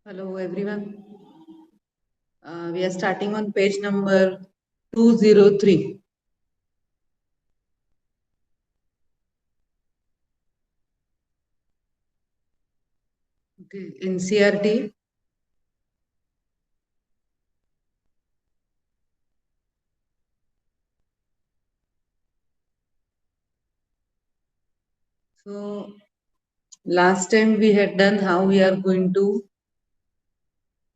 Hello everyone. We are starting on page number 203. Okay, NCRT. So last time we had done how we are going to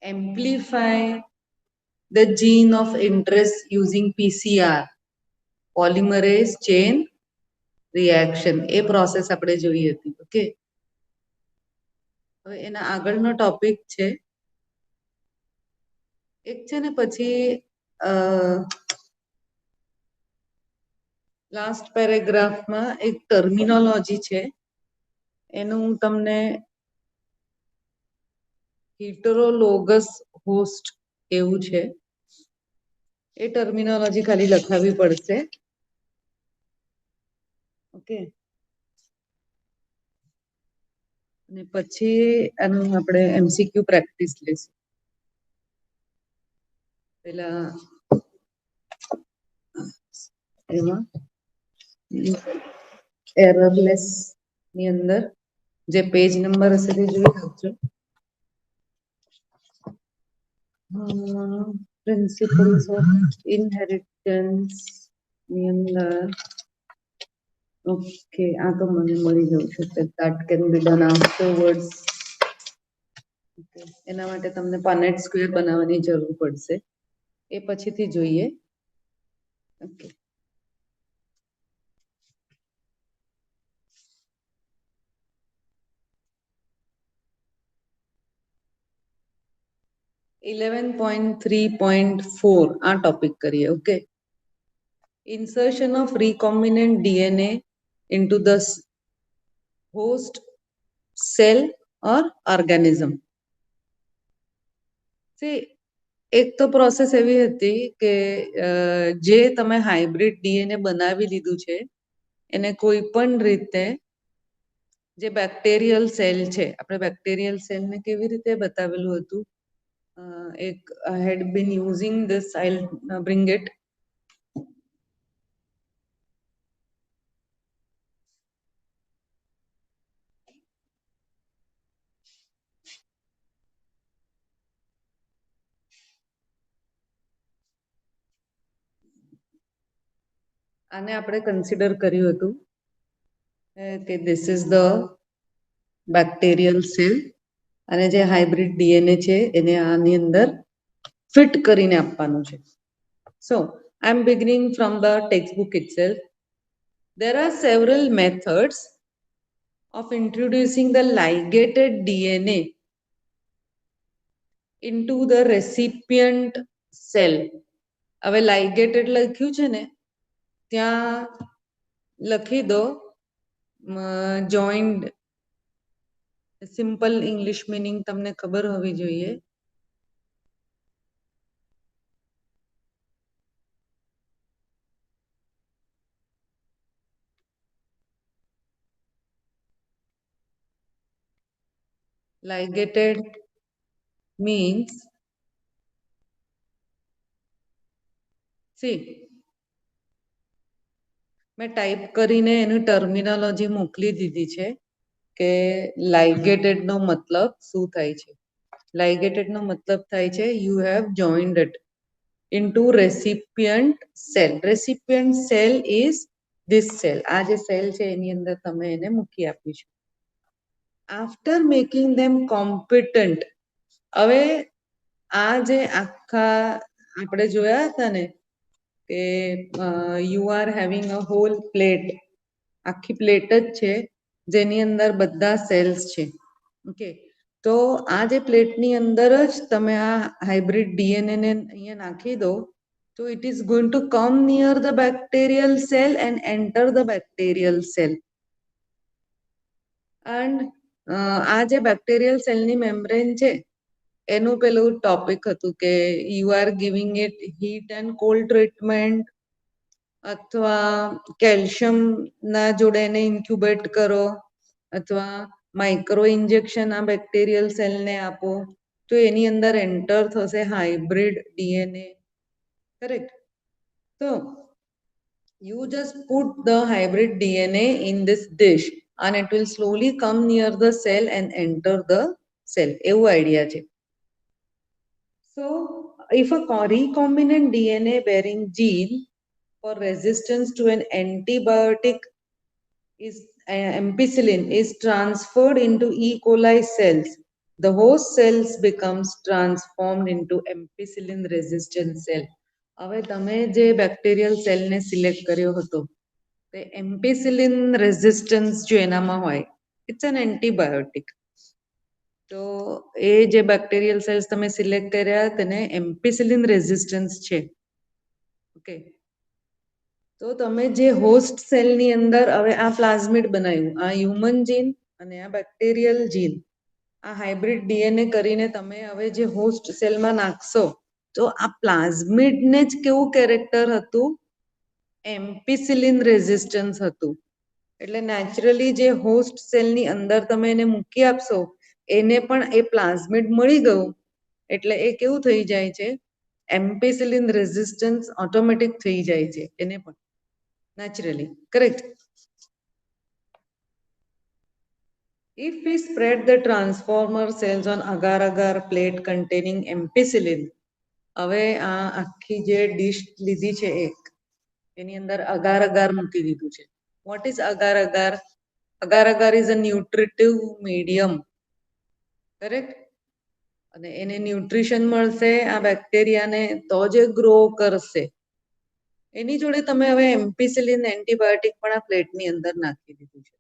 amplify the gene of interest using PCR, polymerase chain reaction. A process આપણે જોઈ હતી. Okay, હવે એના આગળનો topic છે એક છે ને પછી લાસ્ટ પેરેગ્રાફમાં એક ટર્મિનોલોજી છે એનું હું તમને હિટરોલોગસ હોસ્ટ એવું છે એ ટર્મિનોલોજી ખાલી લખાવી પડશે. ઓકે, અને પછી આનું આપણે એમસીક્યુ પ્રેક્ટિસ લઈશું. પેલા એમાં એરરલેસ ની અંદર જે પેજ નંબર હશે તે જોઈ રાખજો. પ્રિન્સિપલ્સ ઓફ ઇનહેરિટન્સ ની અંદર ઓકે આ તો મને મળી જવું છે that can be done afterwards. એના માટે તમને પાનેટ સ્ક્વેર બનાવવાની જરૂર પડશે એ પછીથી જોઈએ. ઓકે, 11.3.4 આ ટોપિક કરીએ. Okay, insertion of recombinant DNA into the host cell or organism. See, એક તો પ્રોસેસ એવી હતી કે જે તમે હાઇબ્રિડ ડીએનએ બનાવી લીધું છે એને કોઈ પણ રીતે જે બેક્ટેરિયલ સેલ છે, આપણે બેક્ટેરિયલ સેલને કેવી રીતે બતાવેલું હતું, એક had been using this I bring it. આને આપણે કન્સિડર કર્યું હતું કે this is the bacterial cell અને જે હાઇબ્રિડ ડીએનએ છે એને આની અંદર ફિટ કરીને આપવાનું છે. So I am beginning from the textbook itself. There are several methods of introducing the ligated DNA into the recipient cell. હવે ligated લખ્યું છે ને ત્યાં લખી દો joined. સિમ્પલ ઇંગ્લિશ મીનિંગ તમને ખબર હોવી જોઈએ. Ligated means, see, મેં ટાઈપ કરીને એની ટર્મિનોલોજી મોકલી દીધી છે કે લાઇગેટેડ નો મતલબ શું થાય છે. લાઇગેટેડ નો મતલબ થાય છે you have joined it into recipient cell. Recipient cell is this cell. આ જે સેલ છે એની અંદર તમે એને મૂકી આપ્યું છે. આફ્ટર મેકિંગ ધેમ કોમ્પિટન્ટ, હવે આ જે આખા આપણે જોયા હતા ને કે you are having a whole plate, આખી પ્લેટ જ છે જેની અંદર બધા સેલ્સ છે. ઓકે, તો આ જે પ્લેટની અંદર જ તમે આ હાઇબ્રિડ ડીએનએ ને અહીંયા નાખી દો તો it is going to come near the bacterial cell and enter the bacterial cell. And આ જે બેક્ટેરિયલ સેલની મેમ્બ્રેન છે એનું પેલું ટોપિક હતું કે you are giving it heat and cold treatment અથવા કેલ્શિયમ ના જોડે એને ઇન્ક્યુબેટ કરો અથવા માઇક્રો ઇન્જેક્શન આ બેક્ટેરિયલ સેલને આપો તો એની અંદર એન્ટર થશે હાઇબ્રિડ ડીએનએ. કરેક્ટ? તો you just put the hybrid DNA in this dish and it will slowly come near the cell and enter the cell. એવું આઈડિયા છે. So if a recombinant DNA bearing gene for resistance to an antibiotic is ampicillin is transferred into E. coli cells, the host cells becomes transformed into ampicillin resistant cell. હવે તમે જે bacterial સેલને select કર્યો હતો તે ampicillin resistance જો એનામાં હોય, ઇટ્સ એન એન્ટીબાયોટિક. તો એ જે બેક્ટેરિયલ સેલ્સ તમે સિલેક્ટ કર્યા તેને એમ્પિસિલિન રેઝિસ્ટન્સ છે. ઓકે, તો તમે જે હોસ્ટ સેલની અંદર હવે આ પ્લાઝમિડ બનાવ્યું, આ હ્યુમન જીન અને આ બેક્ટેરિયલ જીન, આ હાઇબ્રિડ ડીએનએ કરીને તમે હવે જે હોસ્ટ સેલમાં નાખશો, તો આ પ્લાઝમિડને જ કેવું કેરેક્ટર હતું? એમ્પિસિલિન રેઝિસ્ટન્સ હતું. એટલે નેચરલી જે હોસ્ટ સેલની અંદર તમે એને મૂકી આપશો, એને પણ એ પ્લાઝમિડ મળી ગયું, એટલે એ કેવું થઈ જાય છે? એમ્પિસિલિન રેઝિસ્ટન્સ ઓટોમેટિક થઈ જાય છે એને પણ naturally. Correct? If we spread the transformer cells on agar-agar plate containing ampicillin, હવે આ આખી જે ડીશ લીધી છે એક, એની અંદર agar-agar મૂકી દીધું છે. What is agar-agar? Agar-agar is a nutritive medium. Correct? અને એને ન્યુટ્રિશન મળશે આ બેક્ટેરિયાને તો જે ગ્રો કરશે. એની જોડે તમે હવે એમ્પિસિલિન એન્ટીબાયોટિક પણ આ પ્લેટની અંદર નાખી દીધું છે.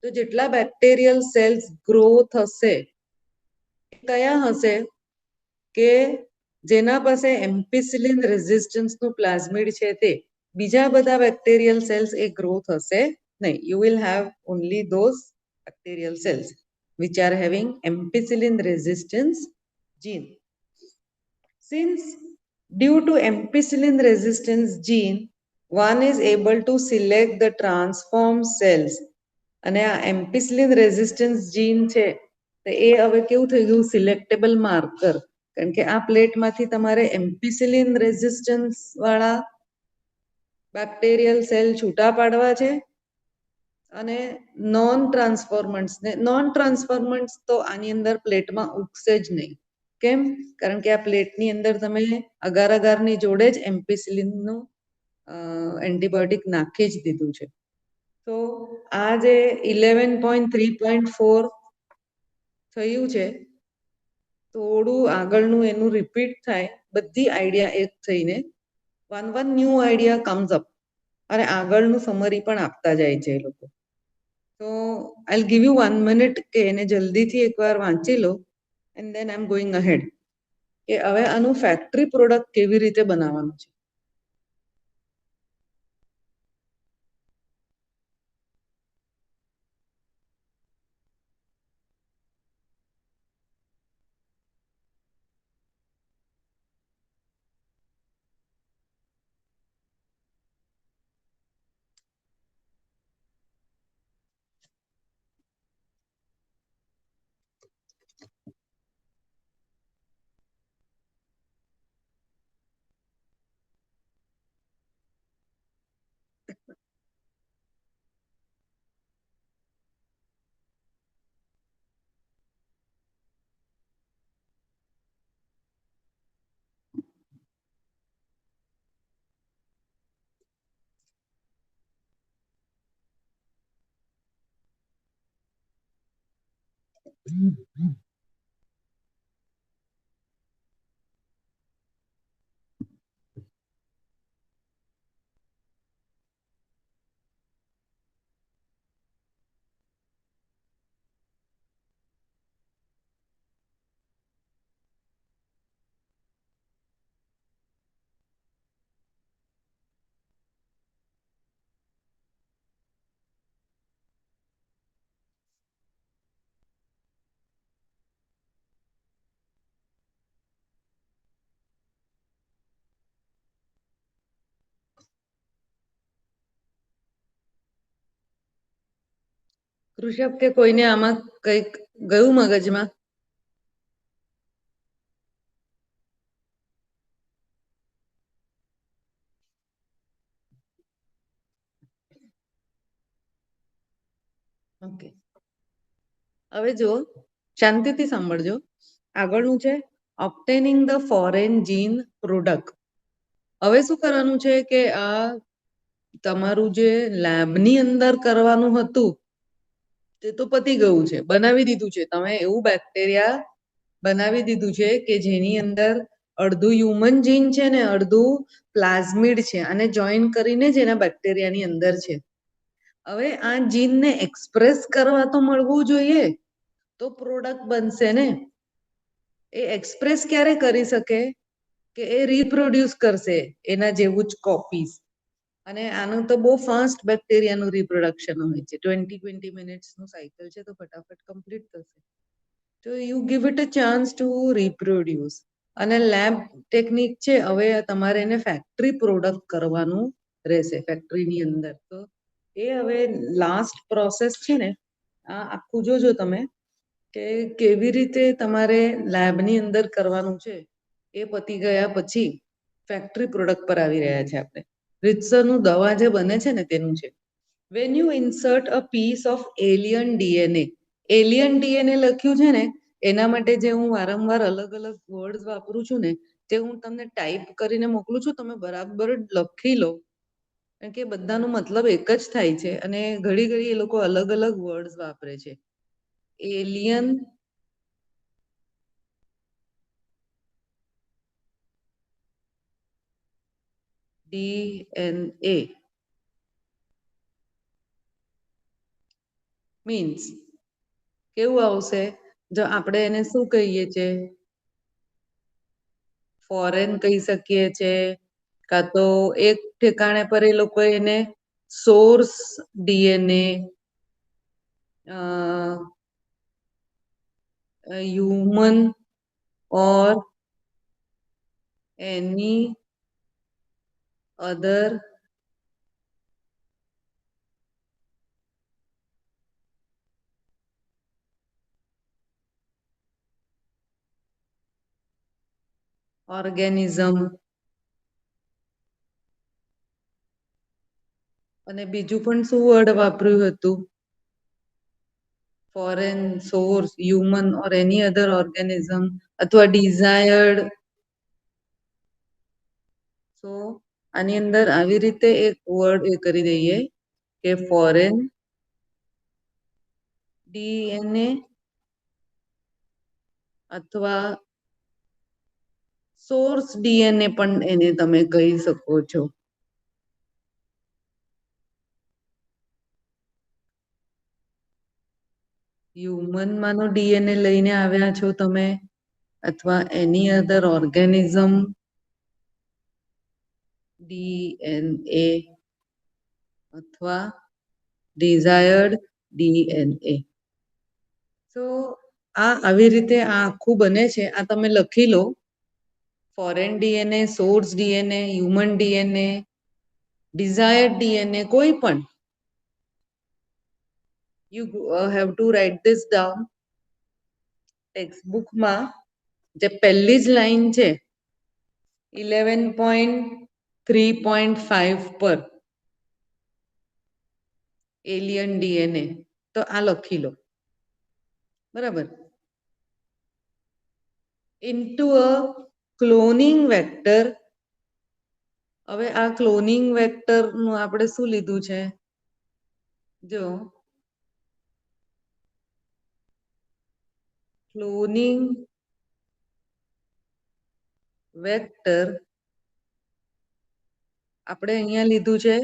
તો જેટલા બેક્ટેરિયલ સેલ્સ ગ્રો થશે કયા હશે? કે જેના પાસે એમ્પિસિલિન રેઝિસ્ટન્સનું પ્લાઝમિડ છે તે. બીજા બધા બેક્ટેરિયલ સેલ્સ એ ગ્રો થશે નહીં. You will have only those bacterial cells which are having ampicillin resistance gene. Since due to ampicillin resistance gene, one is able to select the transformed cells. અને આ ampicillin resistance જીન છે તો એ હવે કેવું થઈ ગયું? સિલેક્ટેબલ માર્કર. કારણ કે આ પ્લેટમાંથી તમારે એમ્પિસિલિન રેઝિસ્ટન્સ વાળા બેક્ટેરિયલ સેલ છૂટા પાડવા છે અને નોન ટ્રાન્સફોર્મન્ટ્સ તો આની અંદર પ્લેટમાં ઉગશે જ નહીં. કેમ? કારણ કે આ પ્લેટની અંદર તમે અગારની જોડે જ એમ્પિસિલિનનું એન્ટીબાયોટિક નાખી જ દીધું છે. તો આ જે 11.3.4 થયું છે, થોડું આગળનું એનું રિપીટ થાય, બધી આઈડિયા એક થઈને one new idea comes up અને આગળનું સમરી પણ આપતા જાય છે એ લોકો. તો આઈ ગીવ યુ 1 મિનિટ કે એને જલ્દીથી એકવાર વાંચી લો and then I am going ahead કે હવે આનું ફેક્ટરી પ્રોડક્ટ કેવી રીતે બનાવવાનું છે. ઋષભ કે કોઈને આમાં કંઈક ગયું મગજમાં? ઓકે, હવે જો શાંતિથી સાંભળજો. આગળનું છે ઓબ્ટેનિંગ ધ ફોરેન જીન પ્રોડક્ટ. હવે શું કરવાનું છે કે આ તમારું જે લેબની અંદર કરવાનું હતું તે તો પતી ગયું છે, બનાવી દીધું છે. તમે એવું બેક્ટેરિયા બનાવી દીધું છે કે જેની અંદર અડધું હ્યુમન જીન છે ને અડધું પ્લાઝમિડ છે, અને જોઈન કરીને જ એના બેક્ટેરિયાની અંદર છે. હવે આ જીનને એક્સપ્રેસ કરવા તો મળવું જોઈએ, તો પ્રોડક્ટ બનશે ને. એ એક્સપ્રેસ ક્યારે કરી શકે કે એ રિપ્રોડ્યુસ કરશે એના જેવું જ કોપીઝ. અને આનું તો બહુ ફાસ્ટ બેક્ટેરિયાનું રિપ્રોડક્શન હોય છે, 20-20 મિનિટ્સનું સાયકલ છે, તો ફટાફટ કમ્પ્લીટ થશે. તો you give it a chance two reproduce. અને લેબ ટેકનિક છે, હવે તમારે એને ફેક્ટરી પ્રોડક્ટ કરવાનું રહેશે ફેક્ટરીની અંદર. તો એ હવે લાસ્ટ પ્રોસેસ છે ને, આ આખું જોજો તમે કે કેવી રીતે તમારે લેબની અંદર કરવાનું છે. એ પતી ગયા પછી ફેક્ટરી પ્રોડક્ટ પર આવી રહ્યા છે આપણે. રીતસરનું દવા જે બને છે ને તેનું છે. When you insert a piece of alien DNA. Alien DNA લખ્યું છે ને, એના માટે જે હું વારંવાર અલગ અલગ વર્ડ્સ વાપરું છું ને, તે હું તમને ટાઈપ કરીને મોકલું છું. તમે બરાબર લખી લો, કારણ કે બધાનો મતલબ એક જ થાય છે, અને ઘડી ઘડી એ લોકો અલગ અલગ વર્ડ્સ વાપરે છે. એલિયન ડીએનએ મીન્સ કેવું આવશે? જો આપણે એને શું કહીએ છીએ, ફોરેન કહી શકીએ છે, કાં તો એક ઠેકાણે પર એ લોકો એને સોર્સ ડીએનએ, હ્યુમન ઓર એની અધર ઓર્ગેનિઝમ. અને બીજું પણ શું વર્ડ વાપર્યું હતું? ફોરેન, સોર્સ, હ્યુમન ઓર એની અધર ઓર્ગેનિઝમ, અથવા ડિઝાયર્ડ. સો આની અંદર આવી રીતે એક વર્ડ એ કરી દઈએ કે ફોરેન ડીએનએ અથવા સોર્સ ડીએનએ પણ એને તમે કહી શકો છો. હ્યુમનમાંનો ડીએનએ લઈને આવ્યા છો તમે, અથવા એની અધર ઓર્ગેનિઝમ ડીએનએ, અથવા ડિઝાયર્ડ ડીએનએ. તો આ આવી રીતે આ આખું બને છે. આ તમે લખી લો. Foreign DNA, source DNA, human DNA, desired DNA, કોઈ પણ. You have to write this down. ટેક્સ્ટબુકમાં જે પહેલી જ લાઈન છે 11.3.5 પર એલિયન ડીએનએ, તો આ લખી લો. બરાબર. Into a cloning vector. હવે આ ક્લોનિંગ વેક્ટર નું આપણે શું લીધું છે? જો ક્લોનિંગ વેક્ટર આપણે અહીંયા લીધું છે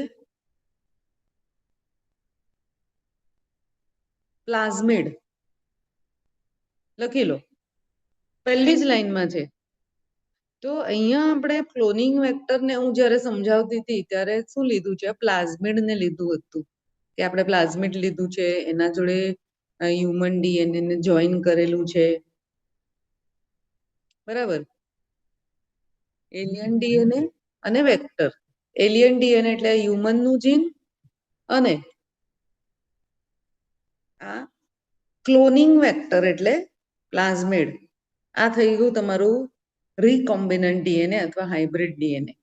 પ્લાઝમિડ. લખી લો, પહેલી જ લાઈનમાં છે. તો અહીંયા આપણે ક્લોનિંગ વેક્ટરને હું જ્યારે સમજાવતી હતી ત્યારે શું લીધું છે? પ્લાઝમિડને લીધું હતું. કે આપણે પ્લાઝમિડ લીધું છે, એના જોડે હ્યુમન ડીએનએ ને જોઈન કરેલું છે. બરાબર. એલિયન ડીએનએ અને વેક્ટર. એલિયન ડીએનએ એટલે હ્યુમનનું જીન, અને આ ક્લોનિંગ વેક્ટર એટલે પ્લાઝમિડ. આ થઈ ગયું તમારું રીકોમ્બિનન્ટ ડીએનએ અથવા hybrid DNA.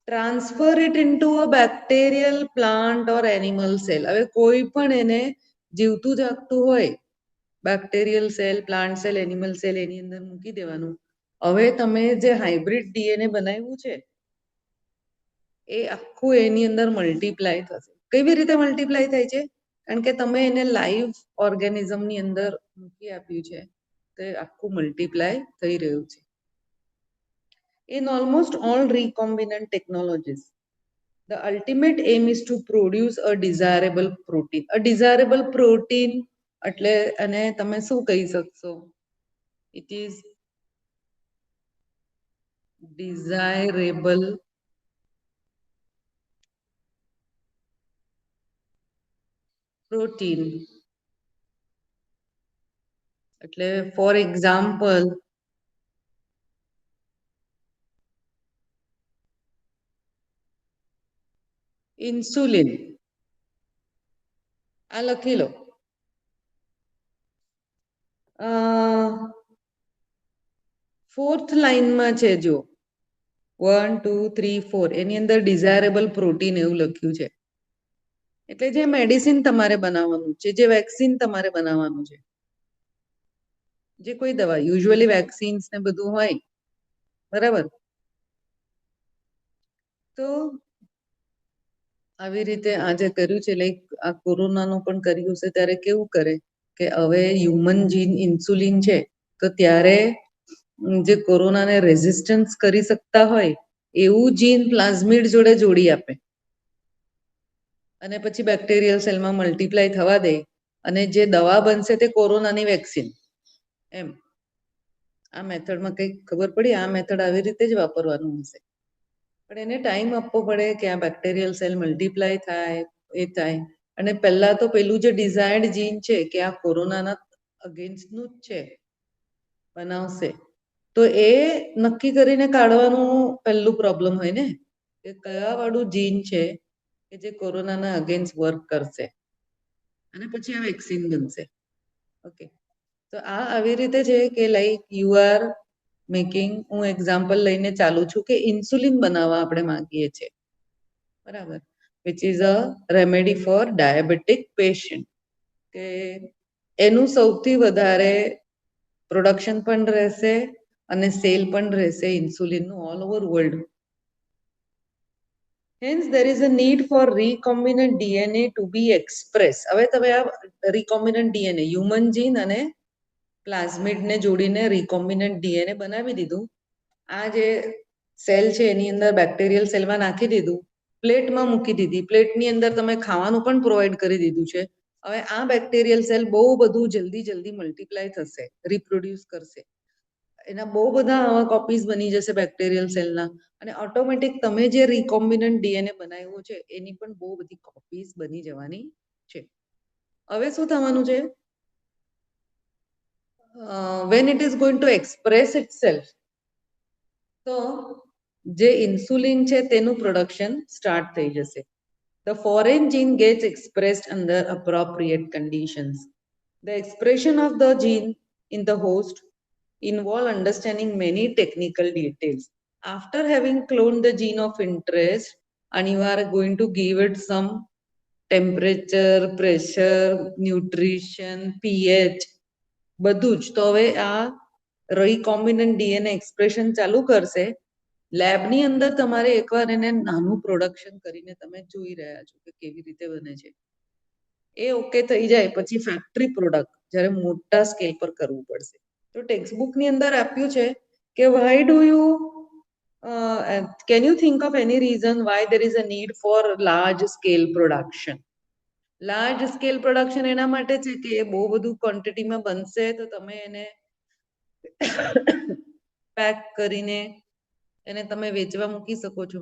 Transfer it into a bacterial, plant or animal cell. હવે કોઈ પણ એને જીવતું જાગતું હોય, bacterial cell, plant cell, animal cell એની અંદર મૂકી દેવાનું. હવે તમે જે હાઇબ્રિડ ડીએનએ બનાવ્યું છે એ આખું એની અંદર મલ્ટીપ્લાય થશે. કેવી રીતે મલ્ટીપ્લાય થાય છે? કારણ કે તમે એને લાઈવ ઓર્ગેનિઝમની અંદર મૂકી આપ્યું છે, તો આખું મલ્ટીપ્લાય થઈ રહ્યું છે. In almost all recombinant technologies, the ultimate aim is to produce a desirable protein. A desirable protein એટલે અને તમે શું કહી શકશો? It is desirable protein. એટલે ફોર એક્ઝામ્પલ ઇન્સ્યુલિન, આ લખી લો. ફોર્થ લાઈનમાં છે જો 1 2 3 4 એની અંદર ડિઝાયરેબલ પ્રોટીન એવું લખ્યું છે. એટલે જે મેડિસિન તમારે બનાવવાનું છે, જે વેક્સિન તમારે બનાવવાનું છે, જે કોઈ દવા યુઝ્યુઅલી વેક્સિન્સ ને બધું હોય, બરાબર. તો આવી રીતે આ જે કર્યું છે, લાઈક આ કોરોનાનું પણ કર્યું છે, ત્યારે કેવું કરે કે હવે હ્યુમન જીન ઇન્સ્યુલિન છે, તો ત્યારે જે કોરોનાને રેઝિસ્ટન્સ કરી શકતા હોય એવું જીન પ્લાઝમિડ જોડે જોડી આપે અને પછી બેક્ટેરિયલ સેલમાં મલ્ટીપ્લાય થવા દે અને જે દવા બનશે તે કોરોનાની વેક્સિન. એમ આ મેથડમાં કંઈક ખબર પડી? આ મેથડ આવી રીતે જ વાપરવાનું હશે, પણ એને ટાઈમ આપવો પડે કે આ બેક્ટેરિયલ સેલ મલ્ટીપ્લાય થાય, એ થાય. અને પહેલા તો પેલું જે ડિઝાયર્ડ જીન છે કે આ કોરોનાના અગેન્સ્ટનું જ છે, બનાવશે, તો એ નક્કી કરીને કાઢવાનું પહેલું પ્રોબ્લેમ હોય ને, કે કયા વાળું જીન છે કે જે કોરોનાના અગેન્સ્ટ વર્ક કરશે અને પછી આ વેક્સિન બનશે. ઓકે, તો આ આવી રીતે છે કે લાઈક યુ આર મેકિંગ, હું એક્ઝામ્પલ લઈને ચાલુ છું કે ઇન્સ્યુલિન બનાવવા આપણે માંગીએ છીએ, બરાબર, which is a remedy for diabetic patient, કે એનું સૌથી વધારે પ્રોડક્શન પણ રહેશે અને સેલ પણ રહેશે ઇન્સ્યુલિનનું all over world. Hence, there is a need for recombinant DNA to be expressed. હવે તમે આ recombinant DNA, હ્યુમન જીન અને પ્લાઝમિડને જોડીને recombinant DNA બનાવી દીધું. આ જે સેલ છે એની અંદર બેક્ટેરિયલ સેલમાં નાખી દીધું, પ્લેટમાં મૂકી દીધી, પ્લેટની અંદર તમે ખાવાનું પણ પ્રોવાઈડ કરી દીધું છે. હવે આ બેક્ટેરિયલ સેલ બહુ બધું જલ્દી જલ્દી મલ્ટીપ્લાય થશે, રિપ્રોડ્યુસ કરશે, એના બહુ બધા આવા કોપીઝ બની જશે બેક્ટેરિયલ સેલના, અને ઓટોમેટિક તમે જે રિકોમ્બિનન્ટ ડીએનએ બનાવ્યું છે એની પણ બહુ બધી કોપીઝ બની જવાની છે. હવે શું થવાનું છે? when it is going to express itself, તો જે ઇન્સ્યુલિન છે તેનું પ્રોડક્શન સ્ટાર્ટ થઈ જશે. The foreign gene gets expressed under appropriate conditions. The expression of the gene in the host involve understanding many technical details. After having cloned the gene of interest and you are going to give it some temperature, pressure, nutrition, pH, બધું જ, તો હવે આ recombinant DNA expression ચાલુ કરશે. લેબની અંદર તમારે એકવાર એને નાનું પ્રોડક્શન કરીને તમે જોઈ રહ્યા છો કે કેવી રીતે બને છે. એ ઓકે થઈ જાય પછી ફેક્ટરી પ્રોડક્ટ જ્યારે મોટા સ્કેલ પર કરવું પડશે. તો ટેક્સ્ટબુકની અંદર આપ્યું છે કે why do you can you think of any reason Y there is a need four large scale production? Large scale production એના માટે છે કે એ બહુ બધું ક્વોન્ટિટીમાં બનશે તો તમે એને પેક કરીને એને તમે વેચવા મૂકી શકો છો.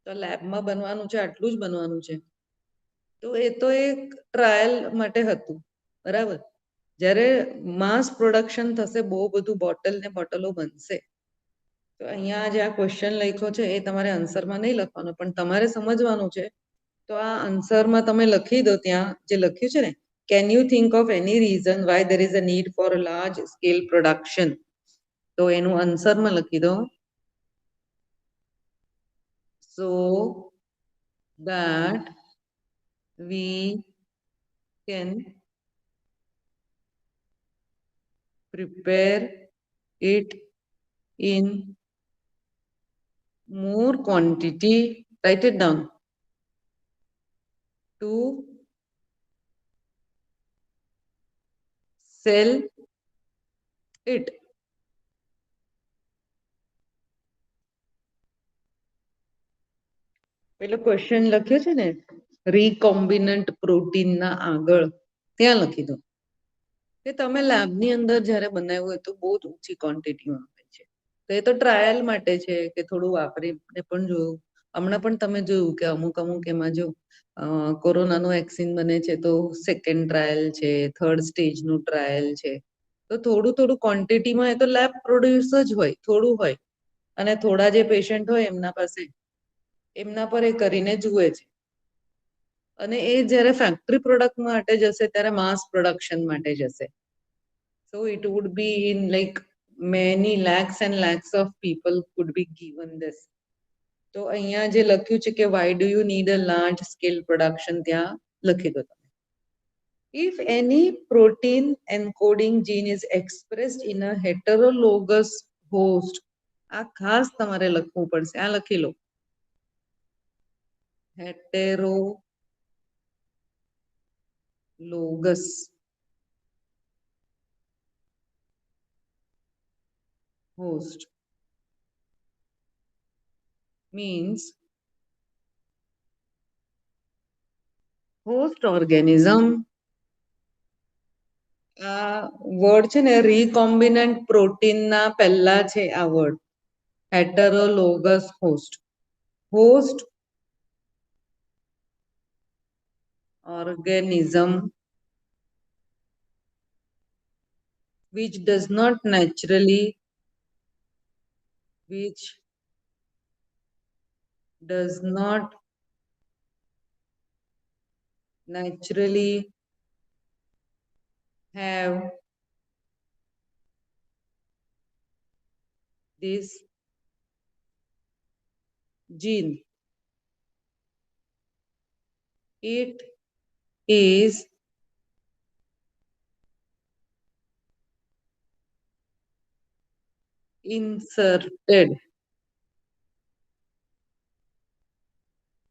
તો લેબમાં બનવાનું છે, આટલું જ બનવાનું છે. તો એ તો એક ટ્રાયલ માટે હતું, બરાબર. જ્યારે માસ પ્રોડક્શન થશે, બહુ બધું બોટલ ને બોટલો બનશે, તો અહીંયા જે આ ક્વેશ્ચન લખ્યો છે એ તમારે આન્સરમાં નહીં લખવાનો, પણ તમારે સમજવાનું છે. તો આ આન્સરમાં તમે લખી દો, ત્યાં જે લખ્યું છે ને, can you think of any reason Y there is a need four large scale production, તો એનું આન્સરમાં લખી દો, so that we can prepare it in more quantity, write it down, to sell it. પેલો ક્વેશ્ચન લખ્યો છે ને, રીકોમ્બિનન્ટ પ્રોટીનના આગળ ત્યાં લખી દો કે તમે લેબની અંદર જ્યારે બનાવ્યું હોય તો બહુ જ ઓછી ક્વોન્ટિટીમાં હોય છે. તો એ તો ટ્રાયલ માટે છે કે થોડું વાપરીને પણ જોયું. હમણાં પણ તમે જોયું કે અમુક અમુક એમાં જો કોરોનાનો વેક્સિન બને છે તો સેકન્ડ ટ્રાયલ છે, થર્ડ સ્ટેજનું ટ્રાયલ છે. તો થોડું થોડું ક્વોન્ટિટીમાં એ તો લેબ પ્રોડ્યુસ જ હોય, થોડું હોય. અને થોડા જે પેશન્ટ હોય એમના પાસે, એમના પર એ કરીને જુએ છે. અને એ જ્યારે ફેક્ટરી પ્રોડક્ટ માટે જશે ત્યારે માસ પ્રોડક્શન માટે જશે. So it would be in like many lakhs and lakhs of people could be given this. તો અહીંયા જે લખ્યું છે કે why do you need a large scale production, ત્યાં લખી દો તમે. If any protein encoding gene is expressed in a heterologous host, આ ખાસ તમારે લખવું પડશે, આ લખી લો, heterologous host means host organism. આ વર્ડ છે ને રીકોમ્બિનન્ટ પ્રોટીનના પહેલા છે આ word, heterologous host. host organism which does not naturally have this gene. It is inserted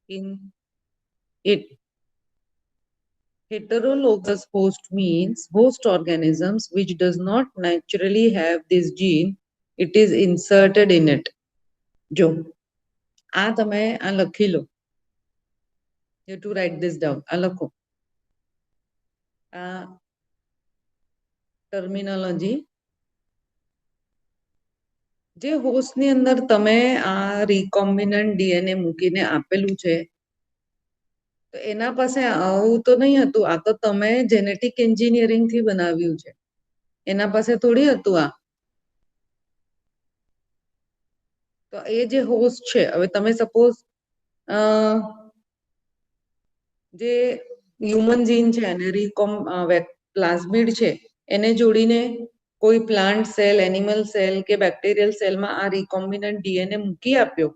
in it. Heterologous host means host organisms which does not naturally have this gene, it is inserted in it. જો આ તમે આ લખી લો, you have to write this down. આ લખો, આ terminology જે હોસ્ટની અંદર તમે આ રીકોમ્બિનન્ટ ડીએનએ મૂકીને આપેલું છે તો એના પાસે આવું તો નહીં હતું, આ તો તમે જેનેટિક એન્જિનિયરિંગ થી બનાવ્યું છે, એના પાસે થોડી હતું આ. તો એ જે હોસ્ટ છે, હવે તમે સપોઝ જે હ્યુમન જીન છે અને પ્લાઝમિડ છે એને જોડીને કોઈ પ્લાન્ટ સેલ, એનિમલ સેલ કે બેક્ટેરિયલ સેલમાં આ રીકોમ્બિનન્ટ ડીએનએ મૂકી આપ્યો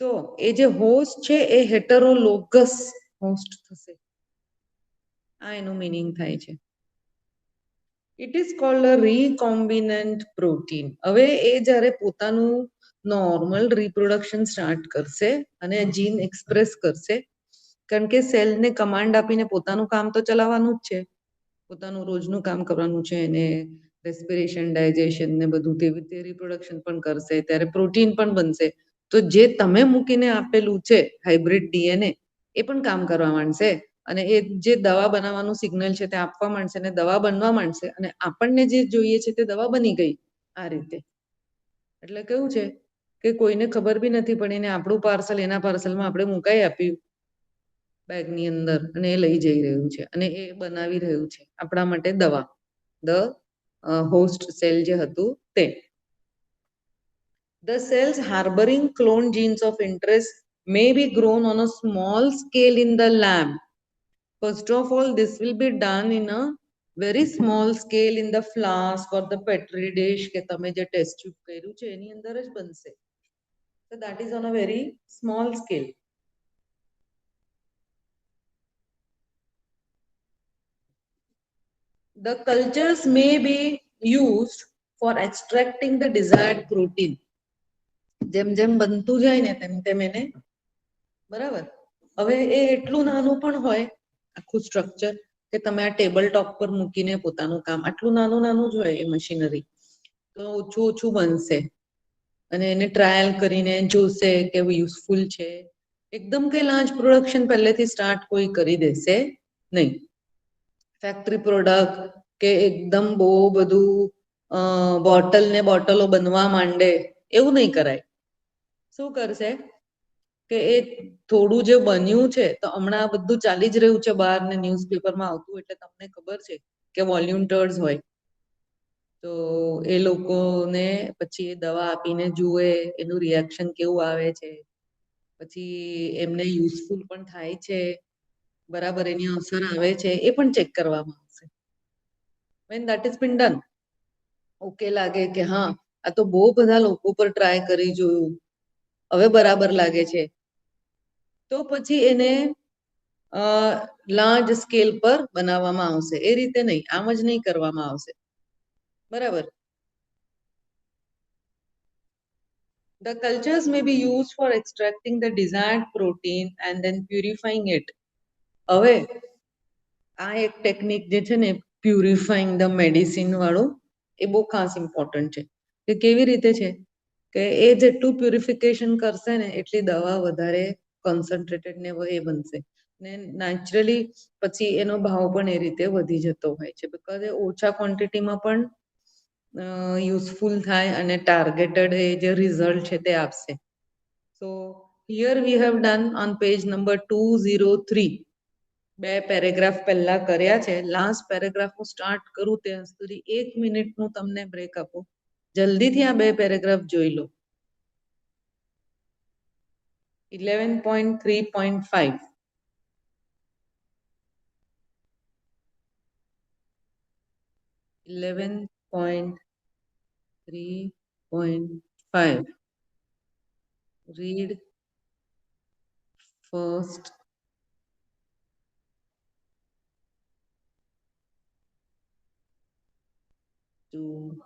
તો એ જે હોસ્ટ છે એ હેટરોલોગસ હોસ્ટ થશે. આ એનું મીનિંગ થાય છે. It is called a recombinant protein. હવે એ જ્યારે પોતાનું નોર્મલ રિપ્રોડક્શન સ્ટાર્ટ કરશે અને જીન એક્સપ્રેસ કરશે, કારણ કે સેલને કમાન્ડ આપીને પોતાનું કામ તો ચલાવવાનું જ છે, પોતાનું રોજનું કામ કરવાનું છે, એને રેસ્પિરેશન, ડાયજેશન ને બધું તેવી રીતે રિપ્રોડક્શન પણ કરશે, ત્યારે પ્રોટીન પણ બનશે. તો જે તમે મૂકીને આપેલું છે હાઇબ્રિડ ડીએનએ એ પણ કામ કરવા માંડશે અને એ જે દવા બનાવવાનું સિગ્નલ છે તે આપવા માંડશે અને દવા બનવા માંડશે અને આપણને જે જોઈએ છે તે દવા બની ગઈ આ રીતે. એટલે કેવું છે કે કોઈને ખબર બી નથી પડી ને આપણું પાર્સલ એના પાર્સલમાં આપણે મુકાઈ આપ્યું બેગની અંદર અને એ લઈ જઈ રહ્યું છે અને એ બનાવી રહ્યું છે આપણા માટે દવા, ધ હોસ્ટ સેલ જે હતું તે. The cells harboring clone genes of interest may be grown on a small scale in the lab. First of all, this will be done in a very small scale in the flask or the petri dish કે તમે જે test tube કર્યું છે એની અંદર જ બનશે. So that is on a very small scale. The cultures may be used for extracting the desired protein. જેમ જેમ બનતું જાય ને તેમ તેમ એને બરાબર. હવે એ એટલું નાનું પણ હોય આખું સ્ટ્રક્ચર કે તમે આ ટેબલ ટોપ પર મૂકીને પોતાનું કામ આટલું નાનું નાનું જ હોય એ મશીનરી તો ઓછું ઓછું બનશે અને એને ટ્રાયલ કરીને જોશે કે યુઝફુલ છે. એકદમ કઈ લાર્જ પ્રોડક્શન પહેલેથી સ્ટાર્ટ કોઈ કરી દેશે નહીં. ફેક્ટરી પ્રોડક્ટ કે એકદમ બહુ બધું બોટલ ને બોટલો બનવા માંડે એવું નહીં કરાય. શું કરશે કે એ થોડું જે બન્યું છે તો હમણાં બધું ચાલી જ રહ્યું છે બહાર ને ન્યૂઝપેપરમાં આવતું એટલે તમને ખબર છે કે વોલ્યુન્ટર્સ હોય તો એ લોકોને પછી એ દવા આપીને જુએ એનું રિએક્શન કેવું આવે છે પછી એમને યુઝફુલ પણ થાય છે બરાબર એની અસર આવે છે એ પણ ચેક કરવામાં આવશે. When that is been done okay લાગે કે હા આ તો બહુ બધા લોકો પર ટ્રાય કરી જોયું હવે બરાબર લાગે છે તો પછી એને લાર્જ સ્કેલ પર બનાવવામાં આવશે. એ રીતે નહીં આમ જ નહીં કરવામાં આવશે બરાબર. The cultures may be used for extracting the desired protein and then purifying it. હવે આ એક ટેકનિક જે છે ને પ્યુરિફાઈંગ ધ મેડિસિન વાળું એ બહુ ખાસ ઇમ્પોર્ટન્ટ છે કે કેવી રીતે છે કે એ જેટલું પ્યુરિફિકેશન કરશે ને એટલી દવા વધારે કોન્સન્ટ્રેટેડ ને એ બનશે ને નેચરલી પછી એનો ભાવ પણ એ રીતે વધી જતો હોય છે બિકોઝ એ ઓછા ક્વોન્ટિટીમાં પણ યુઝફુલ થાય અને ટાર્ગેટેડ એ જે રિઝલ્ટ છે તે આપશે. સો here we have done on page number 203 બે પેરેગ્રાફ પહેલા કર્યા છે. લાસ્ટ પેરેગ્રાફ હું સ્ટાર્ટ કરું ત્યાં સુધી 1 મિનિટનું તમને બ્રેક આપો જલ્દીથી આ બે પેરેગ્રાફ જોઈ લો. 11.3.5 11.3.5 read first two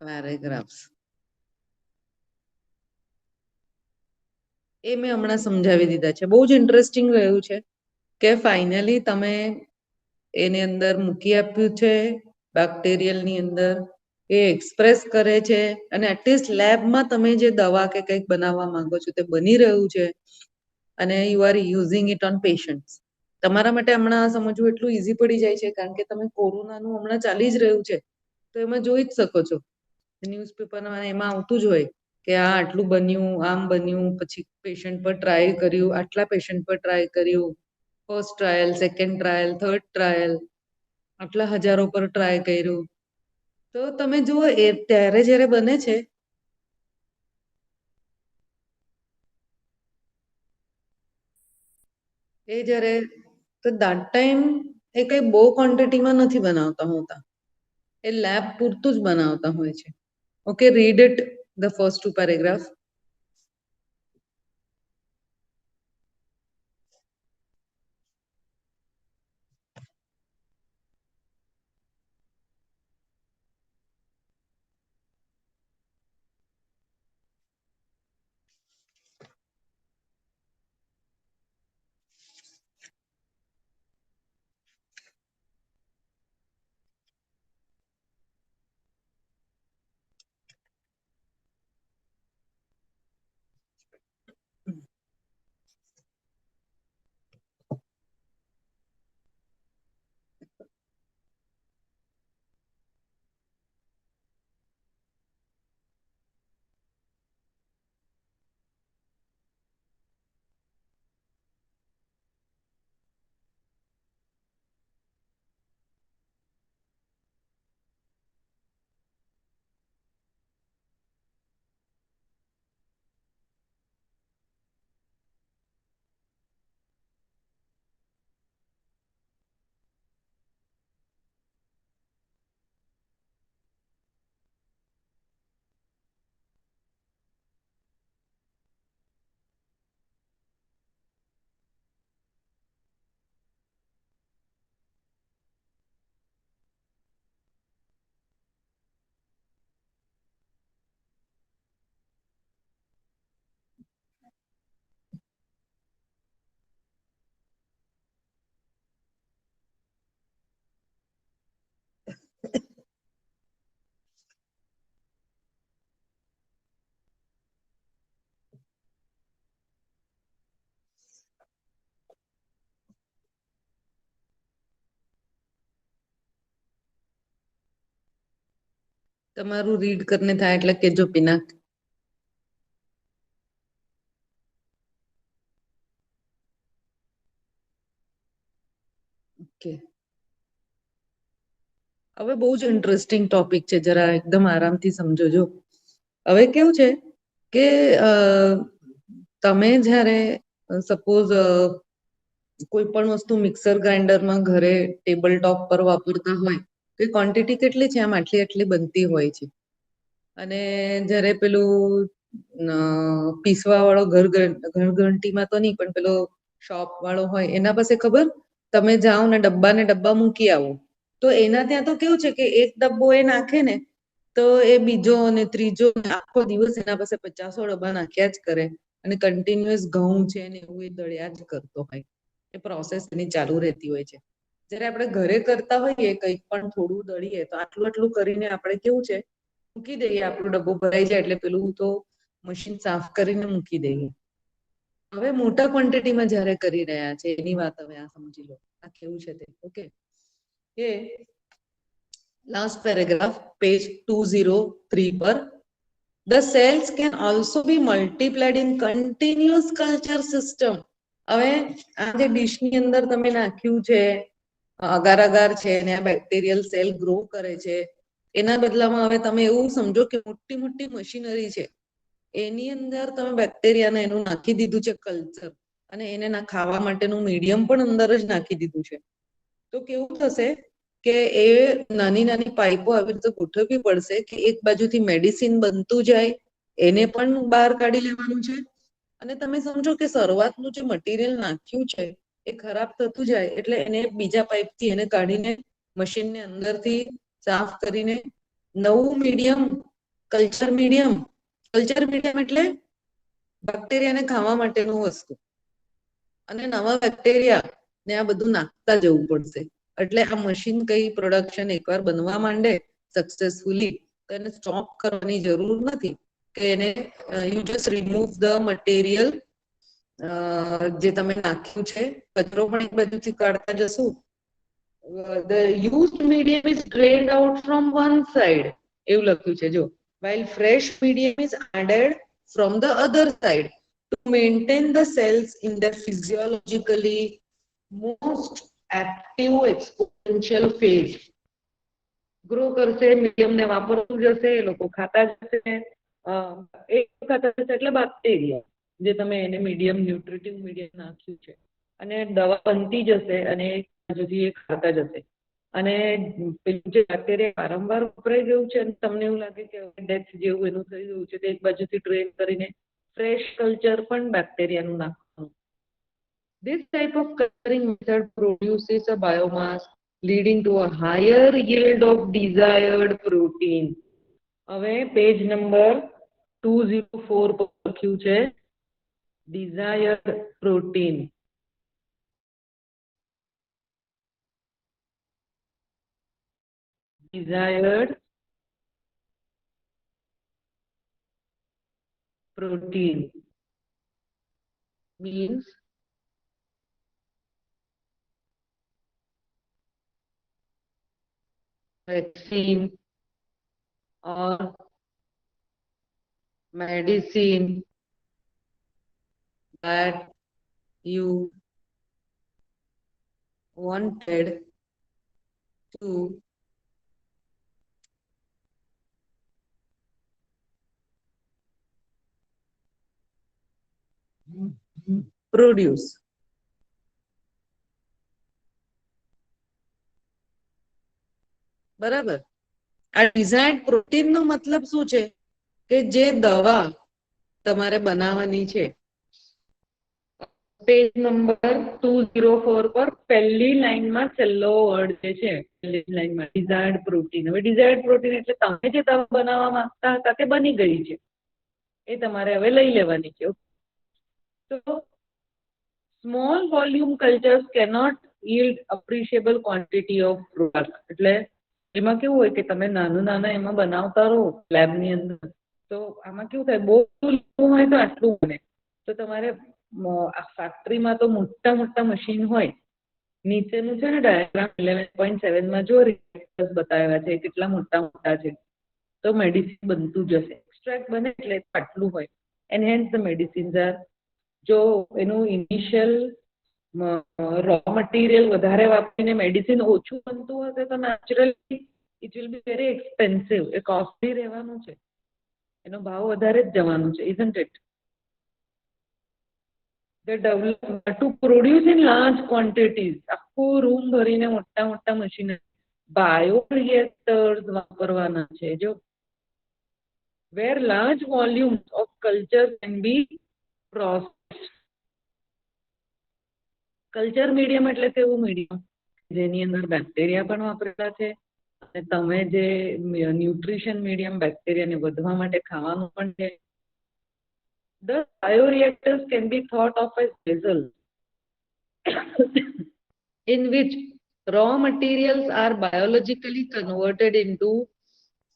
paragraphs. એ મેં હમણાં સમજાવી દીધા છે. બહુ જ ઇન્ટરેસ્ટિંગ રહ્યું છે કે ફાઇનલી તમે એની અંદર મૂકી આપ્યું છે બેક્ટેરિયલની અંદર એ એક્સપ્રેસ કરે છે અને એટલીસ્ટ લેબમાં તમે જે દવા કે કંઈક બનાવવા માંગો છો તે બની રહ્યું છે અને you are using it on patients. તમારા માટે હમણાં સમજવું એટલું ઇઝી પડી જાય છે કારણ કે તમે કોરોનાનું હમણાં ચાલી જ રહ્યું છે તો એમાં જોઈ જ શકો છો ન્યૂઝપેપરમાં એમાં આવતું જ હોય કે આ આટલું બન્યું આમ બન્યું પછી પેશન્ટ પર ટ્રાય કર્યું આટલા પેશન્ટ પર ટ્રાય કર્યું first trial second trial third trial આટલા હજારો પર ટ્રાય કર્યું તો તમે જુઓ એ ત્યારે જ્યારે બને છે એ જ્યારે તો that ટાઈમ એ કઈ બહુ ક્વોન્ટિટીમાં નથી બનાવતા હોતા એ લેબ પૂરતું જ બનાવતા હોય છે. Okay read it the first two paragraph. તમારું રીડ કરને થાય એટલે કેજો પિનાક. ઓકે, હવે બહુ જ ઇન્ટરેસ્ટિંગ ટોપિક છે, જરા એકદમ આરામથી સમજોજો. હવે કેવું છે કે તમે જ્યારે સપોઝ કોઈ પણ વસ્તુ મિક્સર ગ્રાઇન્ડરમાં ઘરે ટેબલ ટોપ પર વાપરતા હોય તો એ ક્વોન્ટિટી કેટલી છે, આમ આટલી આટલી બનતી હોય છે. અને જ્યારે પેલું પીસવા વાળો ઘરઘંટીમાં તો નહીં, પણ પેલો શોપ વાળો હોય એના પાસે ખબર, તમે જાઓ ને ડબ્બા મૂકી આવો, તો એના ત્યાં તો કેવું છે કે એક ડબ્બો એ નાખે ને તો એ બીજો અને ત્રીજો આખો દિવસ એના પાસે 50 ડબ્બા નાખ્યા જ કરે, અને કન્ટિન્યુઅસ ઘઉં છે ને એવું એ દળ્યા જ કરતો હોય. એ પ્રોસેસ એની ચાલુ રહેતી હોય છે. જ્યારે આપણે ઘરે કરતા હોઈએ કંઈક પણ થોડું દળીએ તો આટલું આટલું કરીને આપણે કેવું છે મૂકી દઈએ, આપણો ડબ્બો ભરાઈ જાય એટલે પેલું તો મશીન સાફ કરીને મૂકી દઈએ. હવે મોટા ક્વોન્ટિટીમાં જ્યારે કરી રહ્યા છે એની વાત હવે આ સમજી લો, આ કેવું છે તે. ઓકે, કે લાસ્ટ પેરેગ્રાફ પેજ 203 પર, the cells can also be multiplied in continuous culture system. હવે આ જે ડીશની અંદર તમે નાખ્યું છે, અગાર અગાર છે ને આ બેક્ટેરિયલ સેલ ગ્રો કરે છે, એના બદલામાં હવે તમે એવું સમજો કે મોટી મોટી મશીનરી છે, એની અંદર તમે બેક્ટેરિયાને એનું નાખી દીધું છે કલ્ચર, અને એને ના ખાવા માટેનું મીડિયમ પણ અંદર જ નાખી દીધું છે. તો કેવું થશે કે એ નાની નાની પાઇપો આવી રીતે ગોઠવવી પડશે કે એક બાજુથી મેડિસિન બનતું જાય, એને પણ બહાર કાઢી લેવાનું છે. અને તમે સમજો કે શરૂઆતનું જે મટીરિયલ નાખ્યું છે એ ખરાબ થતું જાય એટલે એને બીજા પાઇપથી એને કાઢીને મશીનને અંદરથી સાફ કરીને નવું મીડિયમ, કલ્ચર મીડિયમ એટલે બેક્ટેરિયાને ખાવા માટેનું વસ્તુ, અને નવા બેક્ટેરિયા ને આ બધું નાખતા જવું પડશે. એટલે આ મશીન કઈ પ્રોડક્શન એકવાર બનવા માંડે સક્સેસફુલી તો એને સ્ટોપ કરવાની જરૂર નથી, કે એને you just remove the material, જે તમે નાખ્યું છે કચરો પણ એક બાજુથી કાઢતા જશું. The used medium is drained out from one side, એવું લખ્યું છે જો, while fresh medium is added from the other side to maintain the cells in their physiologically most active exponential phase. Grow કરશે, મીડિયમને વાપરતું જશે, એ લોકો ખાતા જશે, એ ખાતા જશે એટલે બેક્ટેરિયા જે તમે એને મીડિયમ, ન્યુટ્રિટિવ મીડિયમ નાખ્યું છે, અને દવા બનતી જશે અને એક બાજુથી એ ખાતા જશે. અને પેલું જે બેક્ટેરિયા વારંવાર વપરાઈ ગયું છે અને તમને એવું લાગે કે ડેથ જેવું એનું થઈ ગયું છે, તો એક બાજુથી ટ્રેન કરીને ફ્રેશ કલ્ચર પણ બેક્ટેરિયાનું નાખવાનું. This type of culturing method produces a biomass leading to a higher yield of desired protein. હવે પેજ નંબર 204 પર લખ્યું છે desired protein. Desired protein means vaccine or medicine that you wanted to produce. બરાબર, આ desired protein નો મતલબ શું છે કે જે દવા તમારે બનાવવાની છે, પેજ નંબર 204 પર પહેલી લાઈનમાં છેલ્લો વર્ડ જે છે, પહેલી લાઈનમાં ડિઝાયર્ડ પ્રોટીન. હવે ડિઝાયર્ડ પ્રોટીન એટલે તમે જે દવા બનાવવા માંગતા હતા તે બની ગઈ છે, એ તમારે હવે લઈ લેવાની છે. તો small volume cultures cannot yield appreciable quantity of product. એટલે એમાં કેવું હોય કે તમે નાનું નાના એમાં બનાવતા રહો લેબની અંદર, તો આમાં કેવું થાય બહુ લેવું હોય તો આટલું બને, તો તમારે ફેક્ટરીમાં તો મોટા મોટા મશીન હોય, નીચેનું છે ને ડાયાગ્રામ 11.7 માં જો રિએક્ટર્સ બતાવ્યા છે કેટલા મોટા મોટા છે, તો મેડિસિન બનતું જશે. એક્સ્ટ્રેક્ટ બને એટલે આટલું હોય. And hence the medicines are, જો એનું ઇનિશિયલ રો મટીરિયલ વધારે વાપરીને મેડિસિન ઓછું બનતું હશે તો naturally it will be very expensive, A costly રહેવાનું છે, એનો ભાવ વધારે જ જવાનું છે, isn't it? they develop to produce in large quantities, આખું રૂમ ભરીને મોટા મોટા મશીન બાયોરિએક્ટર્સ વાપરવાના છે. જો where large volumes of culture can be processed. Culture medium એટલે કેવું મીડિયમ જેની અંદર બેક્ટેરિયા પણ વાપરેલા છે અને તમે જે ન્યુટ્રિશન મીડિયમ બેક્ટેરિયાને વધવા માટે ખાવાનું પણ છે. The bioreactors can be thought of as vessels in which raw materials are biologically converted into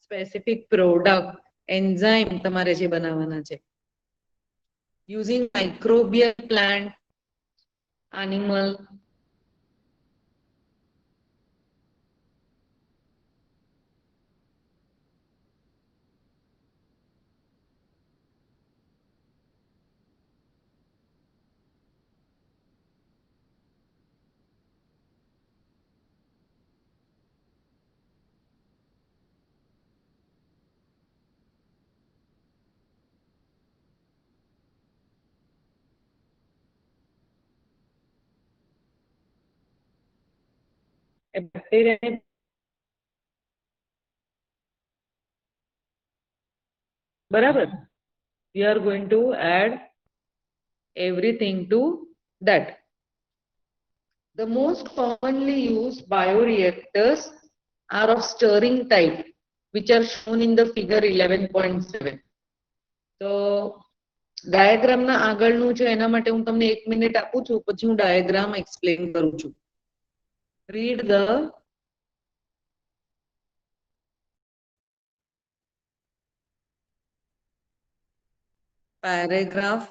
specific product, enzyme તમારે જે બનાવવાના છે, using microbial plant, animal, બેક્ટેરિયાને બરાબર, we are going to add everything to that. The most commonly used bioreactors are of stirring type, which are shown in the figure 11.7. તો ડાયાગ્રામના આગળનું છે એના માટે હું તમને 1 મિનિટ આપું છું, પછી હું ડાયાગ્રામ એક્સપ્લેન કરું છું. Read the paragraph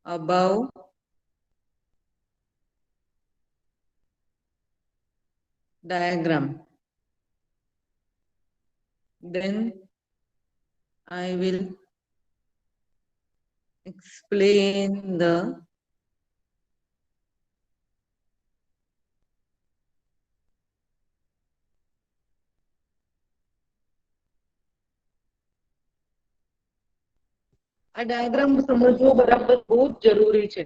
above diagram. Then I will explain the આ ડાયાગ્રામ સમજવો બરાબર બહુ જ જરૂરી છે.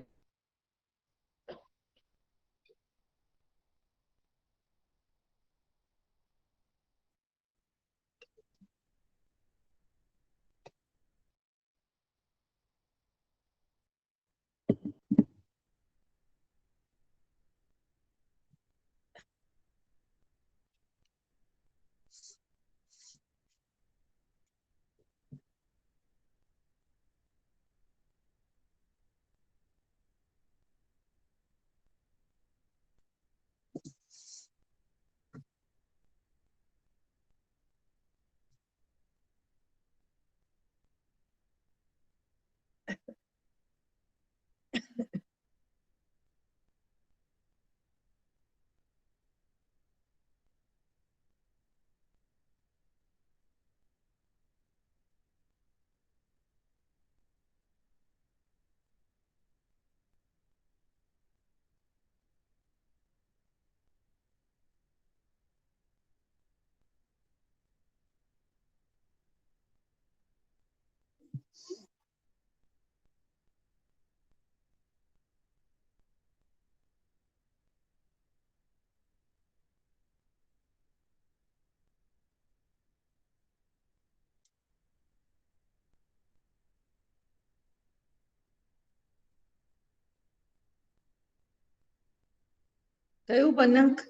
થયું પનક?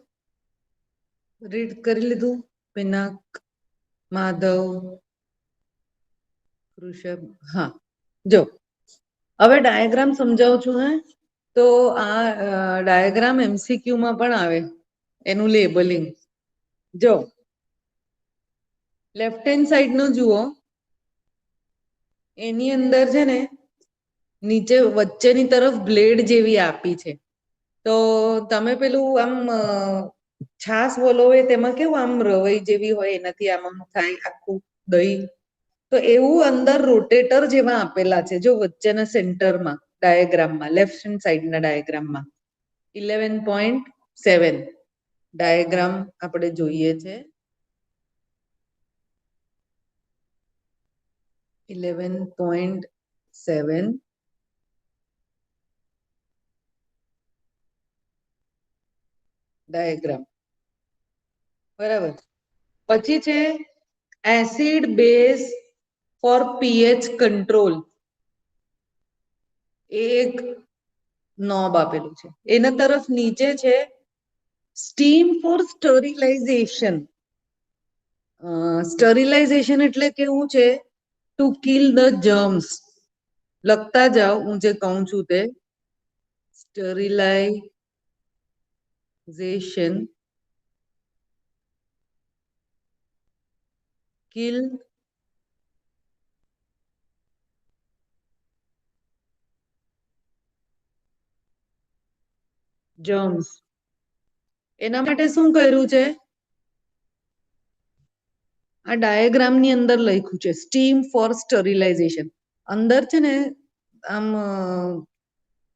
રીડ કરી લીધું? પિનાક, માધવ, ઋષભ? હા, જો હવે ડાયાગ્રામ સમજાવું છું. હે તો આ ડાયાગ્રામ MCQ માં પણ આવે, એનું લેબલિંગ. જો લેફ્ટ હેન્ડ સાઈડ નું જુઓ, એની અંદર છે ને નીચે વચ્ચેની તરફ બ્લેડ જેવી આપી છે. તો તમે પેલું આમ છાસ વલોવે તેમાં કેવું આમ રવઈ જેવી હોય એનાથી આમ થાય આખું દહીં. તો એવું અંદર રોટેટર જેવા આપેલા છે જો વચ્ચેના સેન્ટરમાં ડાયાગ્રામમાં લેફ્ટ હેન્ડ સાઈડના ડાયાગ્રામમાં 11.7 ડાયાગ્રામ આપણે જોઈએ છે. 11.7 ડાયાગ્રામ બરાબર. પછી છે acid base for pH control. એ એક નોબ આપેલું છે. એના તરફ નીચે છે સ્ટીમ ફોર સ્ટરીલાઇઝેશન. સ્ટરીલાઇઝેશન એટલે કેવું છે? To kill the germs. લખતા જાઓ હું જે કહું છું તે. Sterilisation kill germs. એના માટે શું કર્યું છે? આ ડાયાગ્રામની અંદર લખ્યું છે સ્ટીમ ફોર સ્ટરીલાઇઝેશન. અંદર છે ને આમ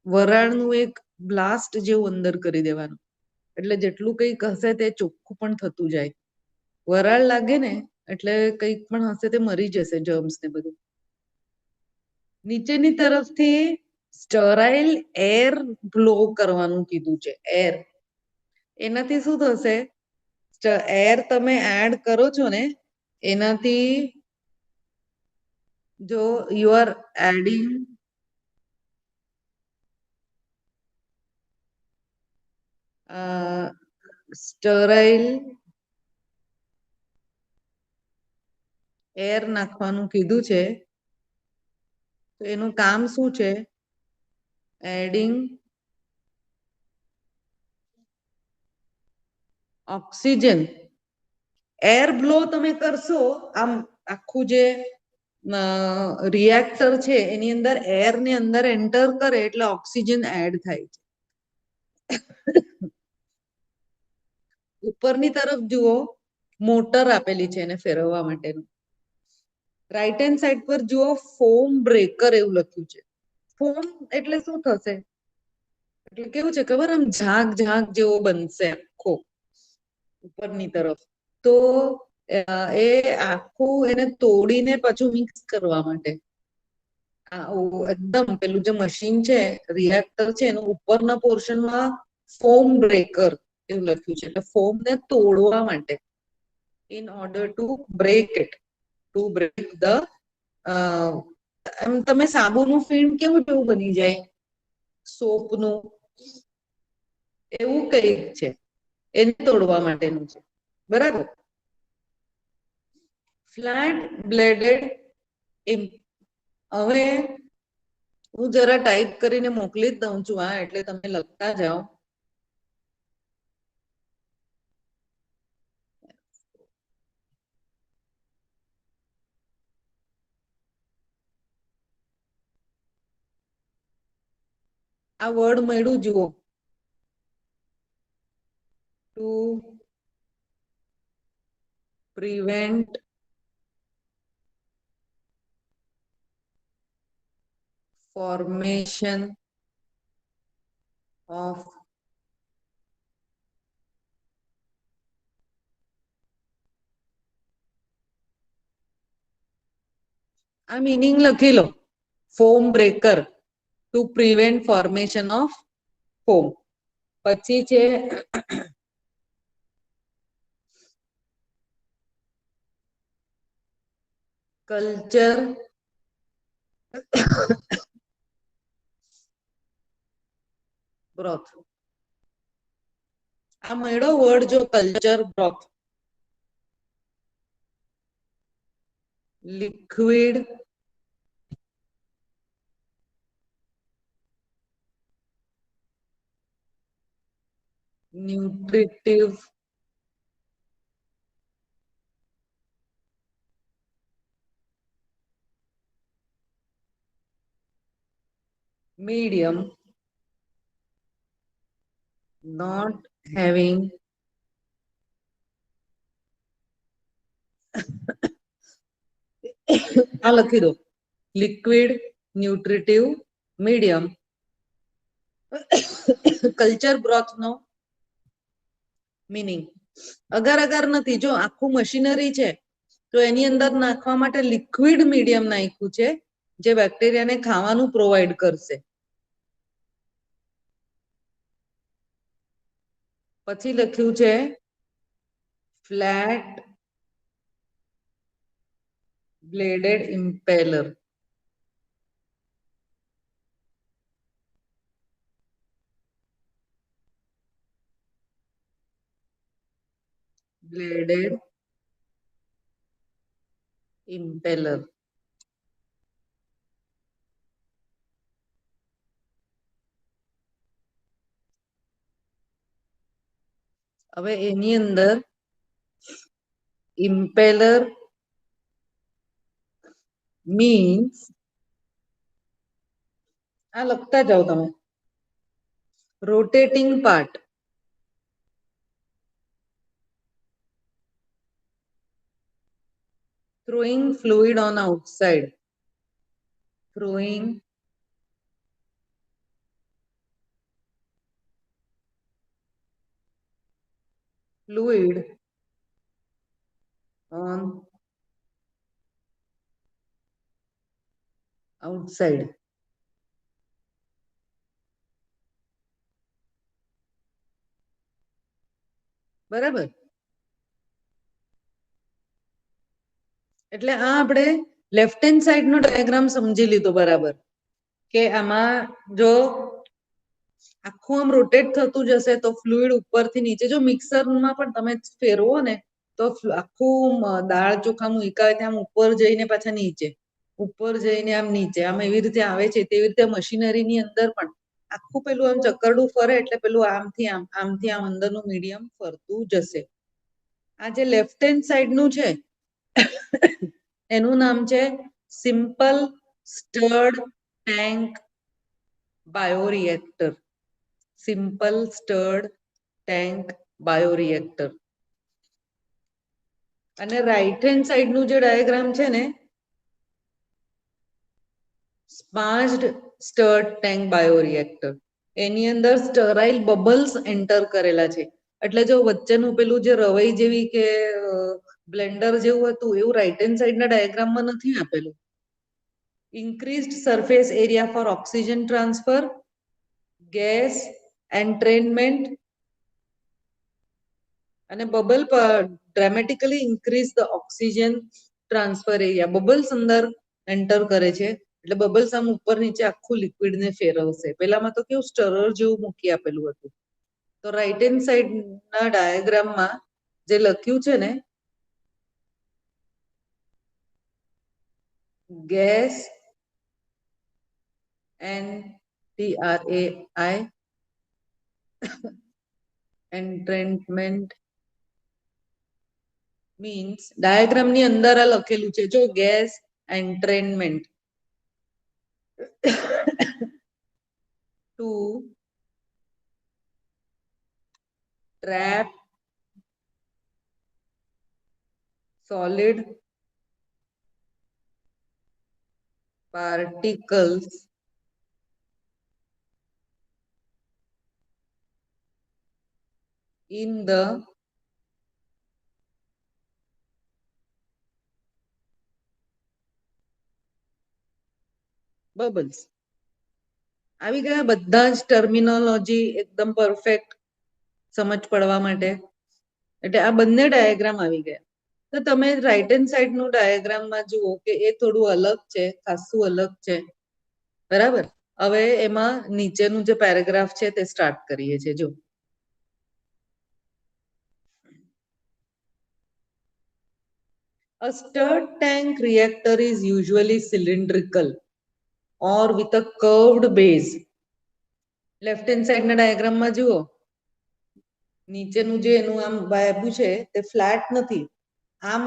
વરાળનું એક બ્લાસ્ટ જેવું અંદર કરી દેવાનું. એટલે જેટલું કંઈક હશે તે ચોખ્ખું પણ થતું જાય. વરાળ લાગે ને એટલે કંઈક પણ હશે તે મરી જશે જર્મ્સ ને બધું. નીચેની તરફથી સ્ટરાઇલ એર બ્લો કરવાનું કીધું છે. એર એનાથી શું થશે? એર તમે એડ કરો છો ને એનાથી જો you are adding sterile air નાખવાનું કીધું છે. તો એનું કામ શું છે? Adding oxygen. એર બ્લો તમે કરશો આમ આખું જે રિએક્ટર છે એની અંદર એર ને અંદર એન્ટર કરે એટલે ઓક્સિજન એડ થાય છે. ઉપરની તરફ જુઓ મોટર આપેલી છે એને ફેરવવા માટેનું. રાઈટ હેન્ડ સાઈડ પર જુઓ ફોમ બ્રેકર એવું લખ્યું છે. ફોમ એટલે શું થશે? એટલે કેવું છે ખબર આમ ઝાંક ઝાંક જેવો બનશે આખો ઉપરની તરફ. તો એ આખું એને તોડીને પાછું મિક્સ કરવા માટે એકદમ પેલું જે મશીન છે રિએક્ટર છે એનું ઉપરના પોર્શનમાં ફોમ બ્રેકર એવું લખ્યું છે. એટલે ફોમ ને તોડવા માટે in order to break it to break the એમ તમે સાબુનું ફીણ કેવું કેવું બની જાય સોપનું એવું કઈક છે. એને તોડવા માટેનું છે. બરાબર. ફ્લેટ બ્લેડેડ હવે હું જરા ટાઈપ કરીને મોકલી જ દઉં છું એટલે તમે લખતા જાઓ. આ વર્ડ મળ્યું જુઓ. ટુ પ્રિવેન્ટ formation of આ મીનિંગ લખી લો. Foam breaker to prevent formation of foam. પછી છે કલ્ચર બ્રોથ. આ મળ્યો વર્ડ જો culture broth. Liquid nutritive medium not having આ લખી દો, liquid, nutritive, medium. Culture broth નો મીનિંગ અગર અગર નથી, જો આખું મશીનરી છે તો એની અંદર નાખવા માટે લિક્વિડ મીડિયમ નાખ્યું છે, જે બેક્ટેરિયાને ખાવાનું પ્રોવાઈડ કરશે. પછી લખ્યું છે ફ્લેટ બ્લેડેડ ઇમ્પેલર. બ્લેડેડ ઇમ્પેલર. હવે એની અંદર ઇમ્પેલર મીન્સ, આ લખતા જાઓ તમે, rotating part. throwing fluid on outside. Throwing fluid on outside. બરાબર. એટલે આ આપણે લેફ્ટ હેન્ડ સાઈડ નો ડાયાગ્રામ સમજી લીધો બરાબર, કે આમાં જો આખું આમ રોટેટ થતું જશે તો ફ્લુઇડ ઉપરથી નીચે, જો મિક્સરમાં પણ તમે ફેરવો ને તો આખું દાળ ચોખા મૂકા આમ ઉપર જઈને પાછા નીચે, ઉપર જઈને આમ નીચે, આમ એવી રીતે આવે છે. તેવી રીતે મશીનરીની અંદર પણ આખું પેલું આમ ચક્કરડું ફરે એટલે પેલું આમથી આમ, આમથી આમ અંદરનું મીડિયમ ફરતું જશે. આ જે લેફ્ટ હેન્ડ સાઈડ નું છે એનું નામ છે simple stud tank bioreactor. Simple stud tank bioreactor. અને રાઈટ હેન્ડ સાઈડ નું જે ડાયાગ્રામ છે ને, સ્પાન્જ્ડ સ્ટર્ડ ટેન્ક બાયોરિએક્ટર. એની અંદર સ્ટરાઇલ બબલ્સ એન્ટર કરેલા છે. એટલે જો વચ્ચેનું પેલું જે રવઈ જેવી કે બ્લેન્ડર જેવું હતું એવું રાઈટ હેન્ડ સાઈડના ડાયાગ્રામમાં નથી આપેલું. Increased surface area for oxygen transfer, gas entrainment, અને bubble dramatically increase the oxygen transfer area. Bubbles અંદર એન્ટર કરે છે એટલે બબલ્સ આમ ઉપર નીચે આખું લિક્વિડને ફેરવશે. પેલામાં તો કેવું સ્ટરર જેવું મૂકી આપેલું હતું. તો રાઈટ હેન્ડ સાઈડના ડાયાગ્રામમાં જે લખ્યું છે ને, ગેસ NTRAI એન્ટ્રેન્ટમેન્ટ મીન્સ, ડાયાગ્રામની અંદર આ લખેલું છે જો, gas entrainment to trap solid particles in the bubbles. આવી ગયા બધા જ ટર્મિનોલોજી એકદમ પરફેક્ટ સમજ પડવા માટે. એટલે આ બંને ડાયાગ્રામ આવી ગયા. તો તમે રાઈટ હેન્ડ સાઈડ નું ડાયાગ્રામમાં જુઓ કે એ થોડું અલગ છે, ખાસું અલગ છે. બરાબર. હવે એમાં નીચેનું જે પેરેગ્રાફ છે તે સ્ટાર્ટ કરીએ છીએ. જો, a stirred tank reactor is usually cylindrical or with a curved base. Left hand સાઈડના ડાયાગ્રામમાં જુઓ, નીચેનું જે એનું આમ આપ્યું છે તે ફ્લેટ નથી, આમ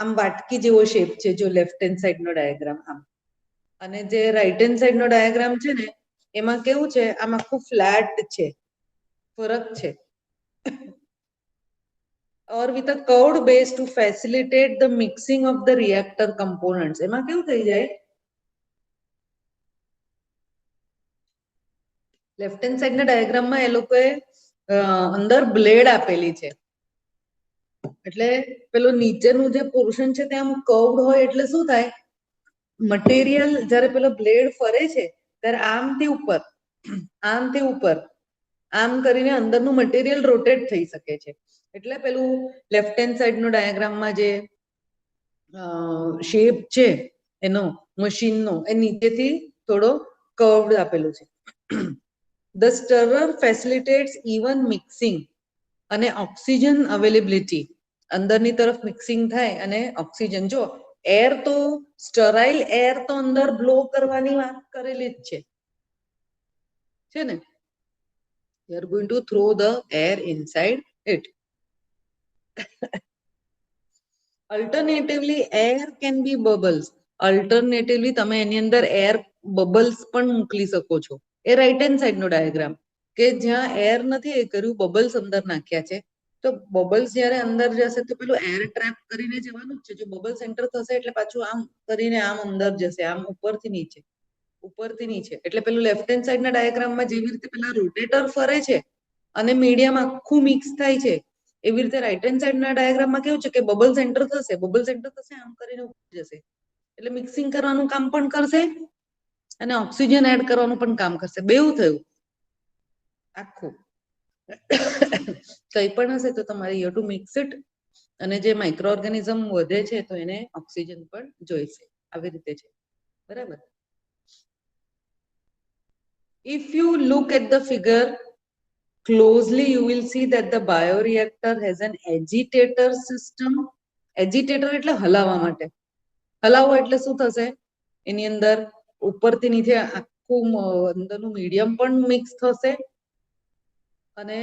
આમ વાટકી જેવો શેપ છે. જો લેફ્ટ હેન્ડ સાઈડનો ડાયાગ્રામ આમ, અને જે રાઈટ હેન્ડ સાઈડનો ડાયાગ્રામ છે ને એમાં કેવું છે, આમ આખું ફ્લેટ છે. ફરક છે. or with a curved base to facilitate the mixing of the reactor components. એમાં કેવું થઈ જાય, લેફ્ટ હેન્ડ સાઈડ ના ડાયાગ્રામમાં એ લોકોએ અંદર બ્લેડ આપેલી છે, એટલે પેલું નીચેનું જે પોર્શન છે ત્યાં કર્વડ હોય એટલે શું થાય, મટીરિયલ જ્યારે પેલો બ્લેડ ફરે છે ત્યારે આમથી ઉપર આમ કરીને અંદરનું મટીરિયલ રોટેટ થઈ શકે છે. એટલે પેલું લેફ્ટ હેન્ડ સાઈડ નો ડાયાગ્રામમાં જે શેપ છે એનો મશીનનો એ નીચેથી થોડો કર્વડ આપેલું છે. ધ સ્ટરર ફેસિલિટેટ્સ ઇવન મિક્સિંગ અને ઓક્સિજન અવેલેબિલિટી, અંદરની તરફ મિક્સિંગ થાય અને ઓક્સિજન, જો એર તો સ્ટરાઇલ એર તો અંદર બ્લો કરવાની વાત કરેલી જ છે ને, we are going to throw the air inside it. Alternatively, air can be bubbles. Alternatively, તમે એની અંદર એર બબલ્સ પણ મોકલી શકો છો. એ રાઈટ હેન્ડ સાઈડ નો ડાયાગ્રામ કે જ્યાં એર નથી એ કર્યું, બબલ્સ અંદર નાખ્યા છે. તો બબલ્સ જ્યારે અંદર જશે તો પેલું એર ટ્રેપ કરીને જવાનું જ છે. જો બબલ્સ એન્ટર થશે એટલે પાછું આમ કરીને આમ અંદર જશે, આમ ઉપરથી નીચે. એટલે પેલું લેફ્ટ હેન્ડ સાઈડ ના ડાયાગ્રામમાં જેવી રીતે પેલા રોટેટર ફરે છે અને મીડિયમ આખું મિક્સ થાય છે, એવી રીતે રાઈટ હેન્ડ સાઈડ ના ડાયાગ્રામમાં કેવું છે કે બબલ્સ એન્ટર થશે આમ કરીને ઉપર જશે, એટલે મિક્સિંગ કરવાનું કામ પણ કરશે અને ઓક્સિજન એડ કરવાનું પણ કામ કરશે. બેવું થયું આખું. કંઈ પણ હશે તો તમારે યુ ટુ મિક્સ ઇટ, અને જે માઇક્રો ઓર્ગેનિઝમ વધે છે તો એને ઓક્સિજન પણ જોઈશે. આવી રીતે છે, બરાબર. If you look at the figure closely, you will see that the bioreactor has an agitator system. Agitator એટલે હલાવવા માટે. હલાવો એટલે શું થશે, એની અંદર ઉપરથી નીચે આખું અંદરનું મીડિયમ પણ મિક્સ થશે અને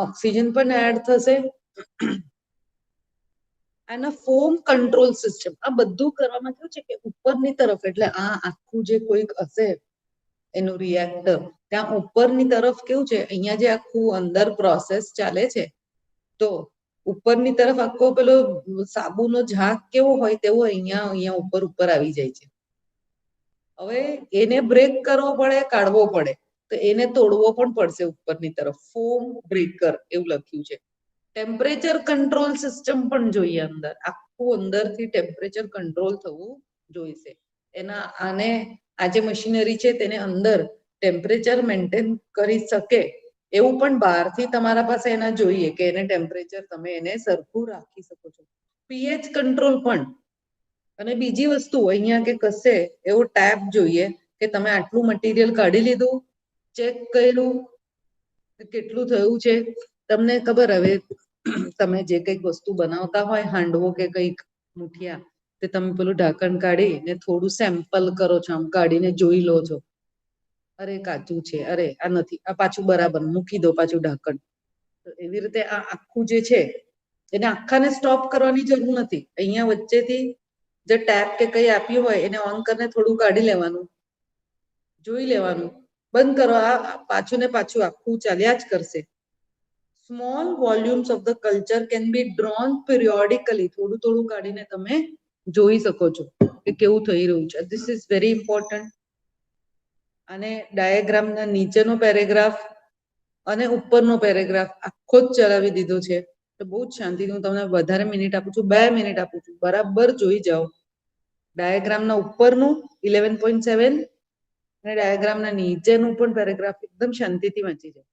ઓક્સિજન પણ એડ થશે. અને ફોમ કંટ્રોલ સિસ્ટમ, આ બધું કરવામાં કેવું છે કે ઉપરની તરફ, એટલે આ આખું જે કોઈક હશે એનું રિએક્ટર, ત્યાં ઉપરની તરફ કેવું છે, અહીંયા જે આખું અંદર પ્રોસેસ ચાલે છે તો ઉપરની તરફ આખો પેલો સાબુનો ઝાંક કેવો હોય તેવો અહીંયા ઉપર આવી જાય છે. હવે એને બ્રેક કરવો પડે, કાઢવો પડે, તો એને તોડવો પણ પડશે ઉપરની તરફ. ફોમ બ્રેકર એવું લખ્યું છે. ટેમ્પરેચર કંટ્રોલ સિસ્ટમ પણ જોઈએ અંદર, આખું અંદરથી ટેમ્પરેચર કંટ્રોલ થવું જોઈશે. એના આને આ જે મશીનરી છે તેને અંદર ટેમ્પરેચર મેન્ટેન કરી શકે એવું પણ બહારથી તમારા પાસે એના જોઈએ કે એને ટેમ્પરેચર તમે એને સરખું રાખી શકો છો. પીએચ કંટ્રોલ પણ. અને બીજી વસ્તુ, અહીંયા કે કશે એવો ટેબ જોઈએ કે તમે આટલું મટીરિયલ કાઢી લીધું, ચેક કર્યું કેટલું થયું છે. તમને ખબર, હવે તમે જે કંઈક વસ્તુ બનાવતા હોય, હાંડવો કે કંઈક મુઠિયા, તે તમે પેલું ઢાંકણ કાઢી ને થોડું સેમ્પલ કરો છો, આમ કાઢીને જોઈ લો છો, અરે કાચું છે, અરે આ નથી, આ પાછું બરાબર, મૂકી દો પાછું ઢાંકણ. તો એવી રીતે આ આખું જે છે એને આખાને સ્ટોપ કરવાની જરૂર નથી. અહીંયા વચ્ચેથી જે ટેપ કે કંઈ આપ્યું હોય એને ઓન કરીને થોડું કાઢી લેવાનું, જોઈ લેવાનું, બંધ કરો, આ પાછું ને પાછું આખું ચાલ્યા જ કરશે. Small volumes of the culture can be drone periodically, થોડું કાઢીને તમે જોઈ શકો છો કે કેવું થઈ રહ્યું છે. This is very important. અને ડાયાગ્રામના નીચેનો પેરેગ્રાફ અને ઉપરનો પેરેગ્રાફ આખો જ ચલાવી દીધો છે. તો બહુ જ શાંતિથી હું તમને વધારે મિનિટ આપું છું, 2 મિનિટ આપું છું, બરાબર જોઈ જાઓ. ડાયાગ્રામના ઉપરનું 11.7 અને ડાયાગ્રામના નીચેનું પણ પેરેગ્રાફ એકદમ શાંતિથી વાંચી જાઓ.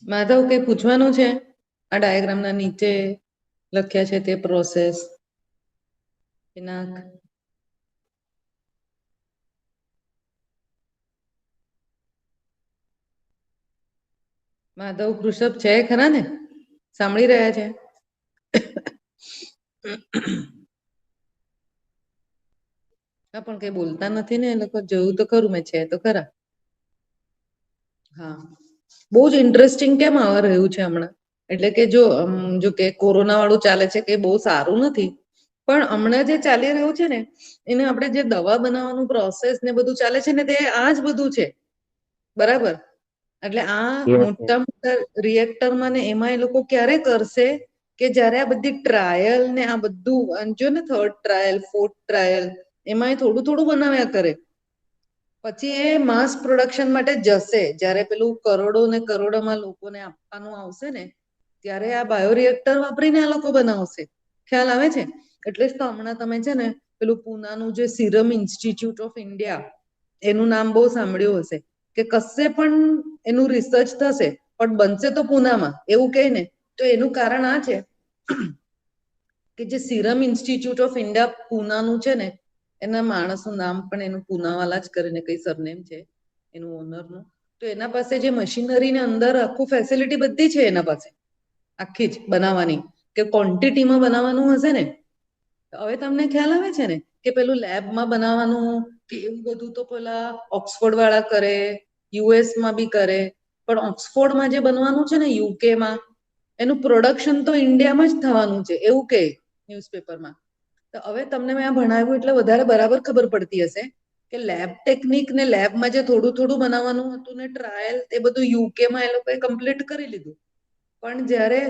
માધવ, કઈ પૂછવાનું છે? આ ડાયાગ્રામના નીચે લખ્યા છે તે પ્રોસેસ પિનાક. માધવ, વૃષભ છે ખરા ને? સાંભળી રહ્યા છે? હા, પણ કઈ બોલતા નથી ને એ લોકો. જોયું તો ખરું મેં, છે તો ખરા. હા, બહુ જ ઇન્ટરેસ્ટિંગ કેમ આવા રહ્યું છે હમણાં. એટલે કે જો કે કોરોના વાળું ચાલે છે કે બહુ સારું નથી, પણ હમણાં જે ચાલી રહ્યું છે ને એને આપણે જે દવા બનાવવાનું પ્રોસેસ ને બધું ચાલે છે ને તે આ જ બધું છે. બરાબર. એટલે આ મોટા મોટા રિએક્ટરમાં ને એમાં એ લોકો ક્યારે કરશે કે જયારે આ બધી ટ્રાયલ ને આ બધું જો ને થર્ડ ટ્રાયલ, ફોર્થ ટ્રાયલ એમાં એ થોડું થોડું બનાવ્યા કરે. પછી એ માસ પ્રોડક્શન માટે જશે જયારે પેલું કરોડો ને કરોડોમાં લોકોને આપવાનું આવશે ને ત્યારે આ બાયોરિએક્ટર વાપરીને આ લોકો બનાવશે. ખ્યાલ આવે છે? એટલે જ તો હમણાં તમે છે ને પેલું પુનાનું જે સિરમ ઇન્સ્ટિટ્યૂટ ઓફ ઇન્ડિયા એનું નામ બહુ સાંભળ્યું હશે કે કશે પણ એનું રિસર્ચ થશે પણ બનશે તો પુનામાં એવું કહે ને. તો એનું કારણ આ છે કે જે સિરમ ઇન્સ્ટિટ્યૂટ ઓફ ઇન્ડિયા પુનાનું છે ને એના માણસનું નામ પણ એનું પુનાવાલા જ કરીને કઈ સરનેમ છે એનું ઓનરનું. તો એના પાસે જે મશીનરીને અંદર આખું ફેસિલિટી બધી છે એના પાસે આખી જ બનાવવાની કે ક્વોન્ટિટીમાં બનાવવાનું હશે ને. હવે તમને ખ્યાલ આવે છે ને કે પેલું લેબમાં બનાવવાનું કે એવું બધું તો પેલા ઓક્સફોર્ડ વાળા કરે, યુએસમાં બી કરે, પણ ઓક્સફોર્ડમાં જે બનવાનું છે ને યુકેમાં એનું પ્રોડક્શન તો ઇન્ડિયામાં જ થવાનું છે એવું કે ન્યુઝપેપરમાં. તો હવે તમને મેં આ ભણાવ્યું એટલે વધારે બરાબર ખબર પડતી હશે કે લેબ ટેકનિક ને લેબમાં જે થોડું થોડું બનાવવાનું હતું ને ટ્રાયલ એ બધું યુકેમાં એ લોકોએ કમ્પ્લીટ કરી લીધું. પણ જ્યારે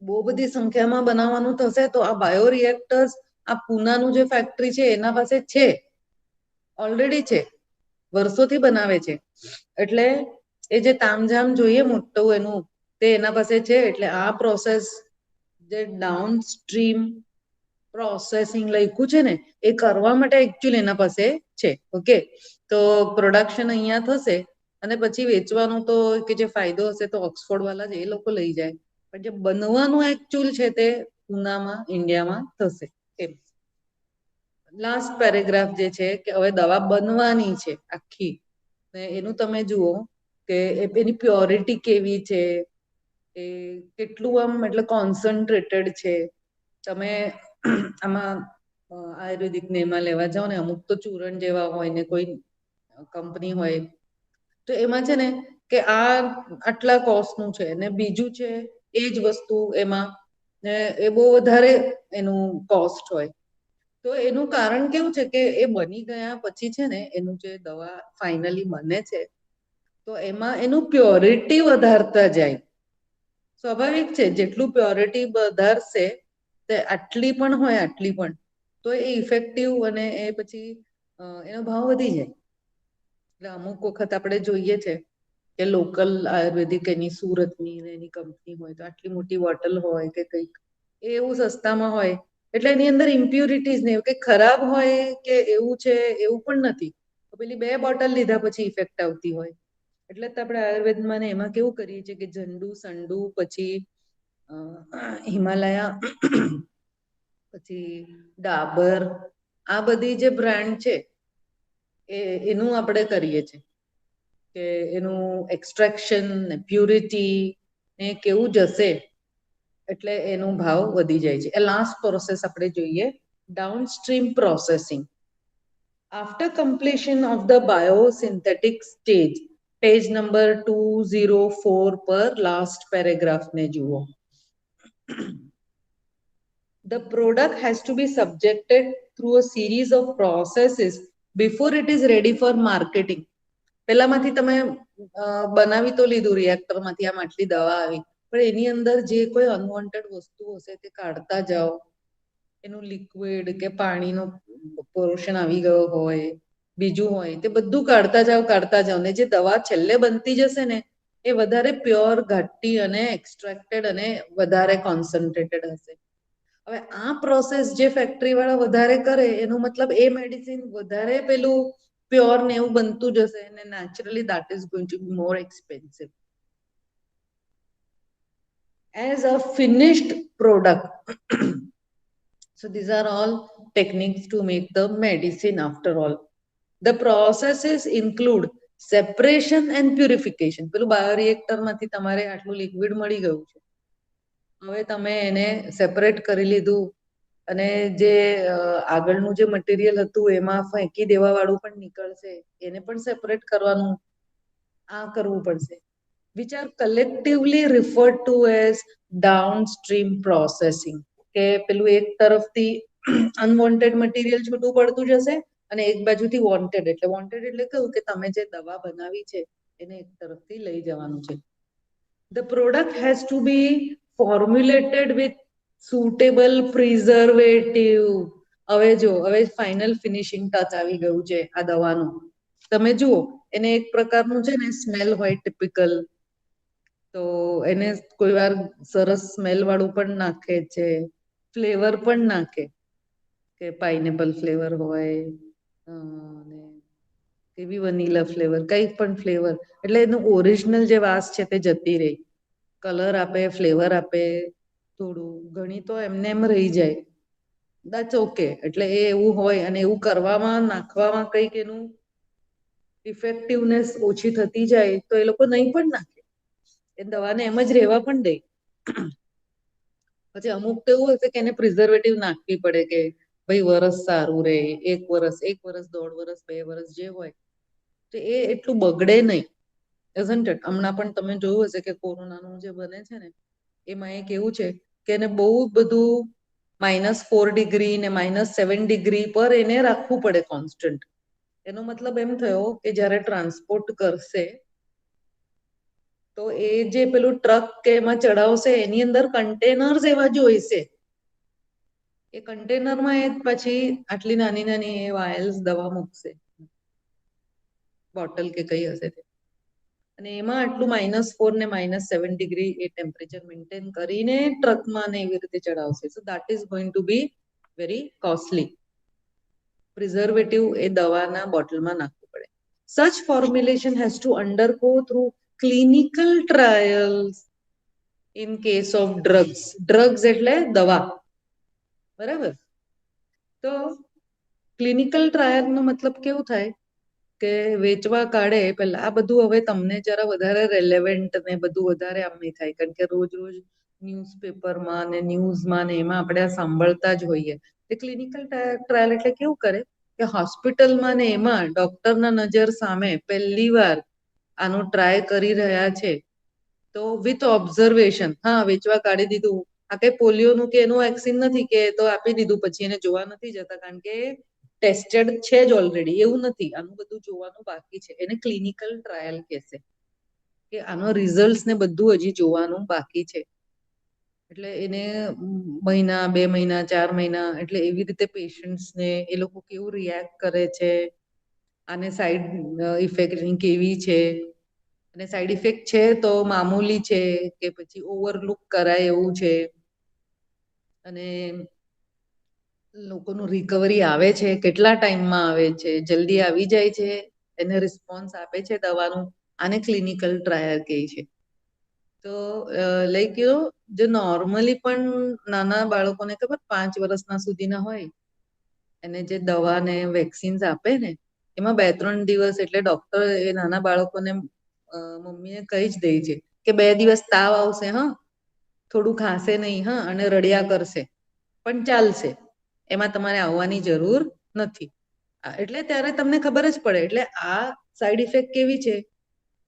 બહુ બધી સંખ્યામાં બનાવવાનું થશે તો આ બાયોરિએક્ટર્સ આ પુનાનું જે ફેક્ટરી છે એના પાસે છે, ઓલરેડી છે, વર્ષોથી બનાવે છે. એટલે એ જે તામઝામ જોઈએ મોટું એનું તે એના પાસે છે. એટલે આ પ્રોસેસ જે ડાઉન સ્ટ્રીમ પ્રોસેસિંગ લખ્યું છે ને એ કરવા માટે એકચ્યુઅલી એના પાસે છે. ઓકે, તો પ્રોડક્શન અહીંયા થશે અને પછી વેચવાનું તો કે જે ફાયદો હશે તો ઓક્સફોર્ડ વાળા જ એ લોકો લઈ જાય. પણ જે બનવાનું એકચ્યુઅલ છે તે પુનામાં ઇન્ડિયામાં થશે. એમ લાસ્ટ પેરેગ્રાફ જે છે કે હવે દવા બનવાની છે આખી ને એનું તમે જુઓ કે એની પ્યોરિટી કેવી છે, એ કેટલું આમ એટલે કોન્સન્ટ્રેટેડ છે. તમે આમાં આયુર્વેદિક ને એમાં લેવા જાવ ને અમુક તો ચૂરણ જેવા હોય ને કોઈ કંપની હોય તો એમાં છે ને કે આ આટલા કોસ્ટનું છે ને બીજું છે એજ વસ્તુ એમાં ને એ બહુ વધારે એનું કોસ્ટ હોય. તો એનું કારણ કેવું છે કે એ બની ગયા પછી છે ને એનું જે દવા ફાઈનલી બને છે તો એમાં એનું પ્યોરિટી વધારતા જાય. સ્વાભાવિક છે જેટલું પ્યોરિટી વધારશે તે આટલી પણ હોય આટલી પણ તો એ ઇફેક્ટિવ અને એ પછી એનો ભાવ વધી જાય. એટલે અમુક વખત આપણે જોઈએ છે કે લોકલ આયુર્વેદિક એની સુરતની એની કંપની હોય તો આટલી મોટી બોટલ હોય કે કંઈક એ એવું સસ્તામાં હોય એટલે એની અંદર ઇમ્પ્યુરિટીઝ ને એવું કઈ ખરાબ હોય કે એવું છે એવું પણ નથી. તો પેલી 2 બોટલ લીધા પછી ઇફેક્ટ આવતી હોય. એટલે જ આપણે આયુર્વેદમાં ને એમાં કેવું કરીએ છીએ કે જંડુ સંડુ પછી હિમાલયા પછી ડાબર આ બધી જે બ્રાન્ડ છે એનું આપણે કરીએ છીએ કે એનું એક્સ્ટ્રેક્શન ને પ્યુરિટી ને કેવું જશે એટલે એનું ભાવ વધી જાય છે. એ લાસ્ટ પ્રોસેસ આપણે જોઈએ downstream processing. After completion of the biosynthetic stage page number 204 પર લાસ્ટ પેરેગ્રાફને જુઓ. The product has to be subjected through a series of processes before it is ready for marketing. પેલામાંથી તમે બનાવી તો લીધું રિએક્ટરમાંથી આમ આટલી દવા આવી પણ એની અંદર જે કોઈ અનવોન્ટેડ વસ્તુ હશે તે કાઢતા જાઓ. એનું લિક્વિડ કે પાણીનો પોર્શન આવી ગયો હોય બીજું હોય તે બધું કાઢતા જાવ ને જે દવા છેલ્લે બનતી જશે ને એ વધારે પ્યોર ઘાટી અને એક્સ્ટ્રેક્ટેડ અને વધારે કોન્સન્ટ્રેટેડ હશે. હવે આ પ્રોસેસ જે ફેક્ટરી વાળા વધારે કરે એનો મતલબ એ મેડિસિન વધારે પેલું પ્યોર ને એવું બનતું જશે અને naturally that is going to be more expensive as a finished product. So these are all techniques to make the medicine after all. The processes include separation and purification. પેલું bioreactor માંથી તમારે આટલું liquid મળી ગયું છે, હવે તમે એને સેપરેટ કરી લીધું અને જે આગળનું જે મટીરિયલ હતું એમાં ફેંકી દેવા વાળું પણ નીકળશે, એને પણ સેપરેટ કરવાનું, આ કરવું પડશે, which are collectively referred to as downstream processing. કે પેલું એક તરફથી અનવોન્ટેડ મટીરિયલ છૂટું પડતું જશે અને એક બાજુથી વોન્ટેડ, એટલે વોન્ટેડ એટલે કેવું કે તમે જે દવા બનાવી છે એને એક તરફથી લઈ જવાનું છે. The product has to be formulated with suitable preservative. હવે જો હવે ફાઇનલ ફિનિશિંગ ટચ આવી ગયું છે આ દવાનું. તમે જુઓ એને એક પ્રકારનું છે ને સ્મેલ હોય ટિપિકલ, તો એને કોઈ વાર સરસ સ્મેલ વાળું પણ નાખે છે, ફ્લેવર પણ નાખે કે પાઇનેપલ ફ્લેવર હોય અને એવી વનીલા ફ્લેવર, કંઈ પણ ફ્લેવર, એટલે એનું ઓરિજિનલ જે વાસ છે તે જતી રહી, કલર આપે, ફ્લેવર આપે થોડું, ઘણી તો એમને એમ રહી જાય, દેટ્સ ઓકે. એટલે એ એવું હોય અને એવું કરવામાં નાખવામાં કંઈક એનું ઇફેક્ટિવનેસ ઓછી થતી જાય તો એ લોકો નહીં પણ નાખે, એ દવાને એમ જ રહેવા પણ દે. પછી અમુક તો એવું હશે કે એને પ્રિઝર્વેટિવ નાખવી પડે કે ભાઈ વરસ સારું રહે, 1 વર્ષ, 1 વર્ષ, 1.5 વર્ષ, 2 વર્ષ જે હોય, તો એ એટલું બગડે નહીં. isn't it? હમણાં પણ તમે જોયું હશે કે કોરોનાનું જે બને છે ને એમાં એક એવું છે કે એને બહુ બધું -4 ડિગ્રી ને -7 ડિગ્રી પર એને રાખવું પડે કોન્સ્ટન્ટ. એનો મતલબ એમ થયો કે જ્યારે ટ્રાન્સપોર્ટ કરશે તો એ જે પેલું ટ્રક કે એમાં ચડાવશે એની અંદર કન્ટેનર્સ એવા જોઈશે, એ કન્ટેનરમાં એ પછી આટલી નાની નાની એ વાયલ્સ દવા મૂકશે, બોટલ કે કઈ હશે તે, અને એમાં આટલું -4 ને -7 ડિગ્રી એ ટેમ્પરેચર મેન્ટેન કરીને ટ્રકમાં ને એવી રીતે ચડાવશે. So that is going to be very costly. Preservative એ દવાના બોટલમાં નાખવું પડે. Such formulation has to undergo through clinical trials in case of drugs. Drugs એટલે દવા, બરાબર? તો ક્લિનિકલ ટ્રાયલ નો મતલબ કેવું થાય કે વેચવા કાઢે પેલા આ બધું હવે તમને જરા વધારે રેલેવન્ટ ને બધું વધારે આમ નહીં થાય, કારણ કે રોજ રોજ ન્યૂઝપેપરમાં ને ન્યૂઝમાં ને એમાં આપણે સાંભળતા જ હોઈએ. એ ક્લિનિકલ ટ્રાયલ એટલે કેવું કરે કે હોસ્પિટલમાં ને એમાં ડોક્ટરના નજર સામે પહેલી વાર આનું ટ્રાય કરી રહ્યા છે, તો વિથ ઓબ્ઝર્વેશન, હા વેચવા કાઢી દીધું, આ કઈ પોલિયોનું કે એનું વેક્સિન નથી કે તો આપી દીધું પછી એને જોવા નથી જતા, કારણ કે ટેસ્ટેડ છે જ ઓલરેડી, એવું નથી, આનું બધું જોવાનું બાકી છે, એને ક્લિનિકલ ટ્રાયલ કહેશે કે આનો રિઝલ્ટ ને બધું હજી જોવાનું બાકી છે. એટલે એને મહિના, 2 મહિના, 4 મહિના, એટલે એવી રીતે પેશન્ટ્સને એ લોકો કેવું રિએક્ટ કરે છે, આને સાઈડ ઇફેક્ટ કેવી છે, અને સાઈડ ઇફેક્ટ છે તો મામૂલી છે કે પછી ઓવરલુક કરાય એવું છે, અને લોકોનું રિકવરી આવે છે, કેટલા ટાઈમમાં આવે છે, જલ્દી આવી જાય છે, એને રિસ્પોન્સ આપે છે દવાનું, આને ક્લિનિકલ ટ્રાયલ કહે છે. તો લાઈક જે નોર્મલી પણ નાના બાળકોને ખબર 5 વર્ષના સુધીના હોય એને જે દવા ને વેક્સિન્સ આપે ને એમાં 2-3 દિવસ એટલે ડોક્ટર એ નાના બાળકોને મમ્મીને કહી જ દે છે કે 2 દિવસ તાવ આવશે, હા થોડું ખાશે નહીં, હા અને રડ્યા કરશે પણ ચાલશે, એમાં તમારે આવવાની જરૂર નથી. એટલે ત્યારે તમને ખબર જ પડે. એટલે આ સાઈડ ઇફેક્ટ કેવી છે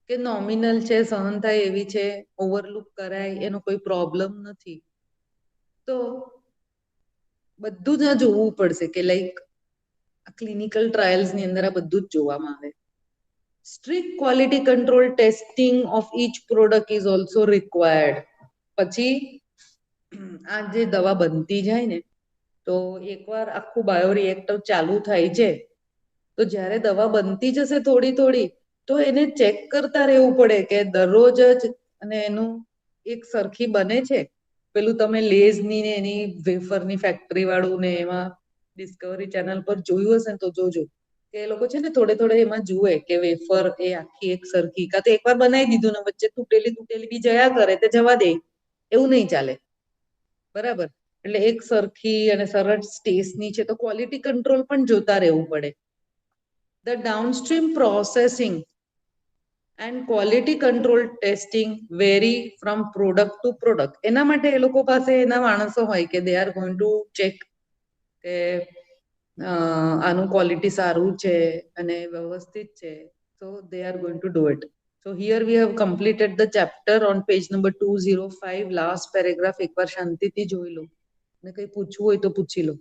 કે નોમિનલ છે, સહન થાય એવી છે, ઓવરલુક કરાય, એનો કોઈ પ્રોબ્લેમ નથી. તો બધું જ જોવું પડશે કે લાઈક ક્લિનિકલ ટ્રાયલ્સ ની અંદર આ બધું જ જોવામાં આવે. Strict quality control testing of each product is also required. પછી આ જે દવા બનતી જાય ને તો એકવાર આખું બાયોરિએક્ટર ચાલુ થાય છે, તો જ્યારે દવા બનતી જશે થોડી થોડી તો એને ચેક કરતા રહેવું પડે કે દરરોજ જ અને એનું એક સરખી બને છે, પેલું તમે લેઝ ની ને એની વેફર ની ફેક્ટરી વાળું ને એમાં ડિસ્કવરી ચેનલ પર જોયું હશે ને તો જોજો કે એ લોકો છે ને થોડે થોડે એમાં જુએ કે વેફર એ આખી એક સરખી કાં તો એકવાર બનાવી દીધું ને વચ્ચે તૂટેલી તૂટેલી બી જયા કરે તે જવા દે એવું નહીં ચાલે બરાબર એટલે એક સરખી અને સરળ સ્ટેસની છે તો ક્વોલિટી કંટ્રોલ પણ જોતા રહેવું પડે the downstream processing and quality control testing vary from product to product એના માટે એ લોકો પાસે એના માણસો હોય કે they are going to check કે આનું ક્વોલિટી સારું છે અને વ્યવસ્થિત છે so they are going to do it so here we have completed the chapter on page number 205 last paragraph એકવાર શાંતિથી જોઈ લો ને કંઈ પૂછવું હોય તો પૂછી લો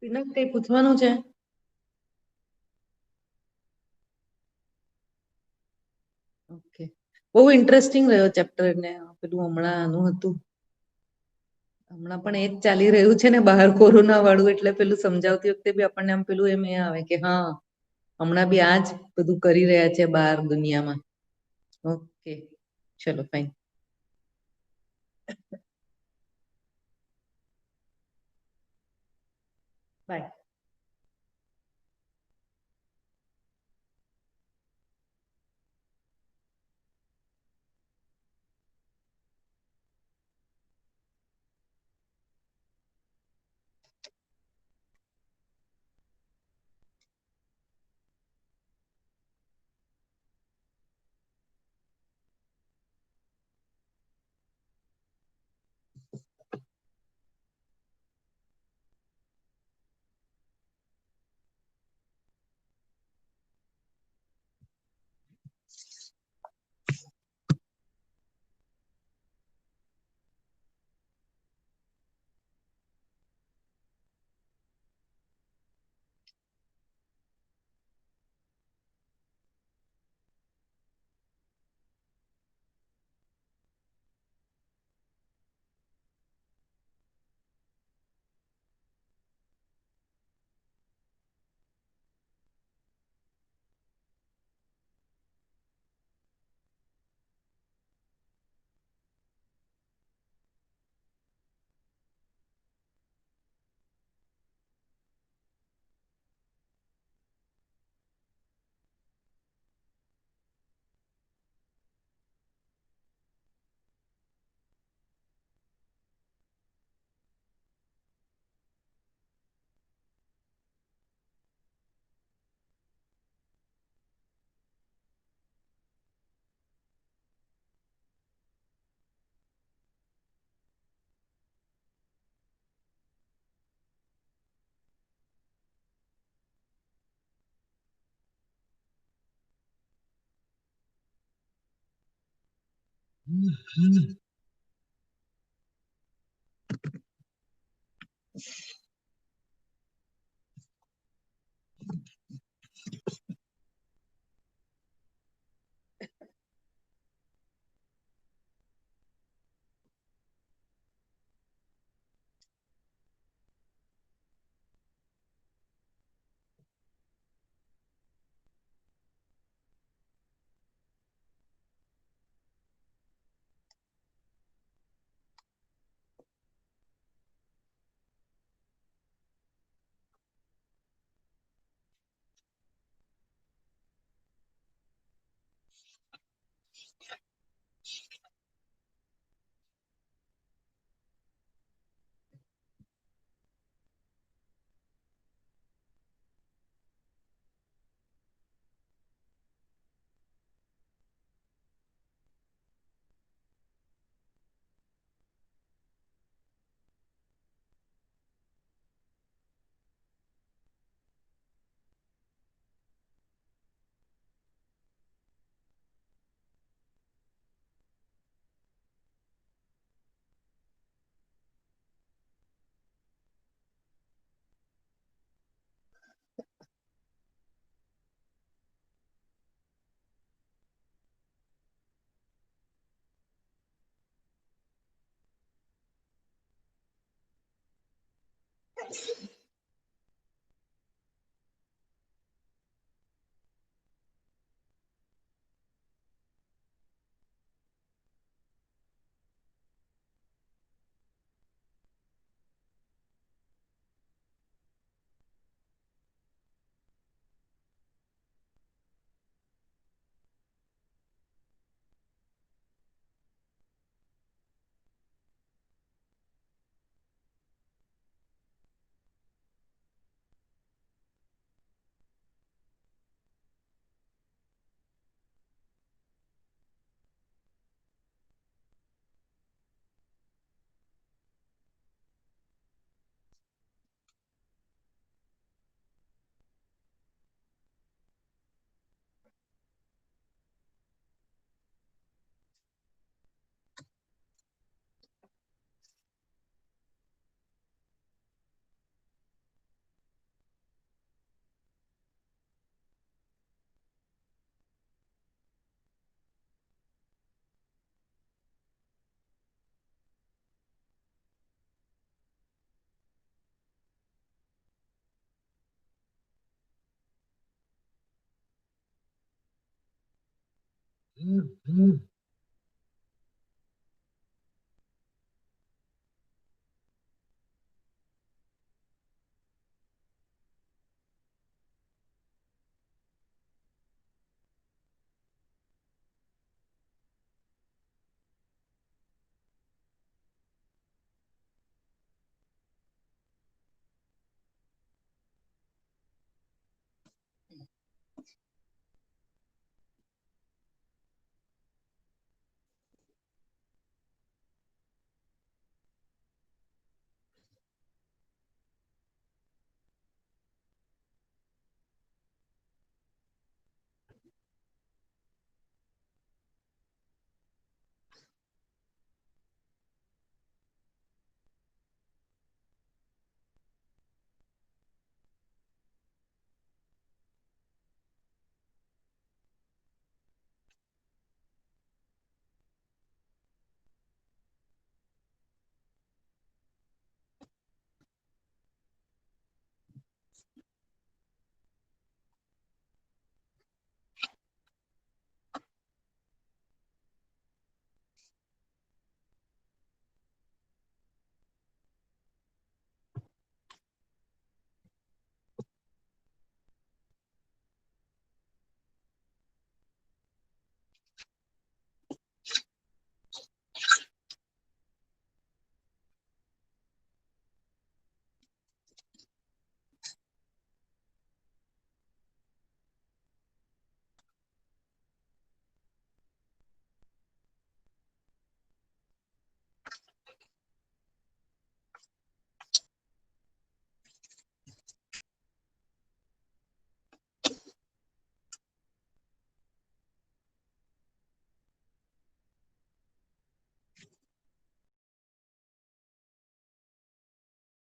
પિનક કંઈ પૂછવાનું છે ઓકે બહુ ઇન્ટરેસ્ટિંગ રહ્યો ચેપ્ટર ને પેલું હમણાં આનું હતું હમણાં પણ એ જ ચાલી રહ્યું છે ને બહાર કોરોના વાળું એટલે પેલું સમજાવતી વખતે બી આપણને આમ પેલું એમ એ આવે કે હા હમણાં બી આ જ બધું કરી રહ્યા છે બહાર દુનિયામાં ઓકે ચલો ફાઇન બાય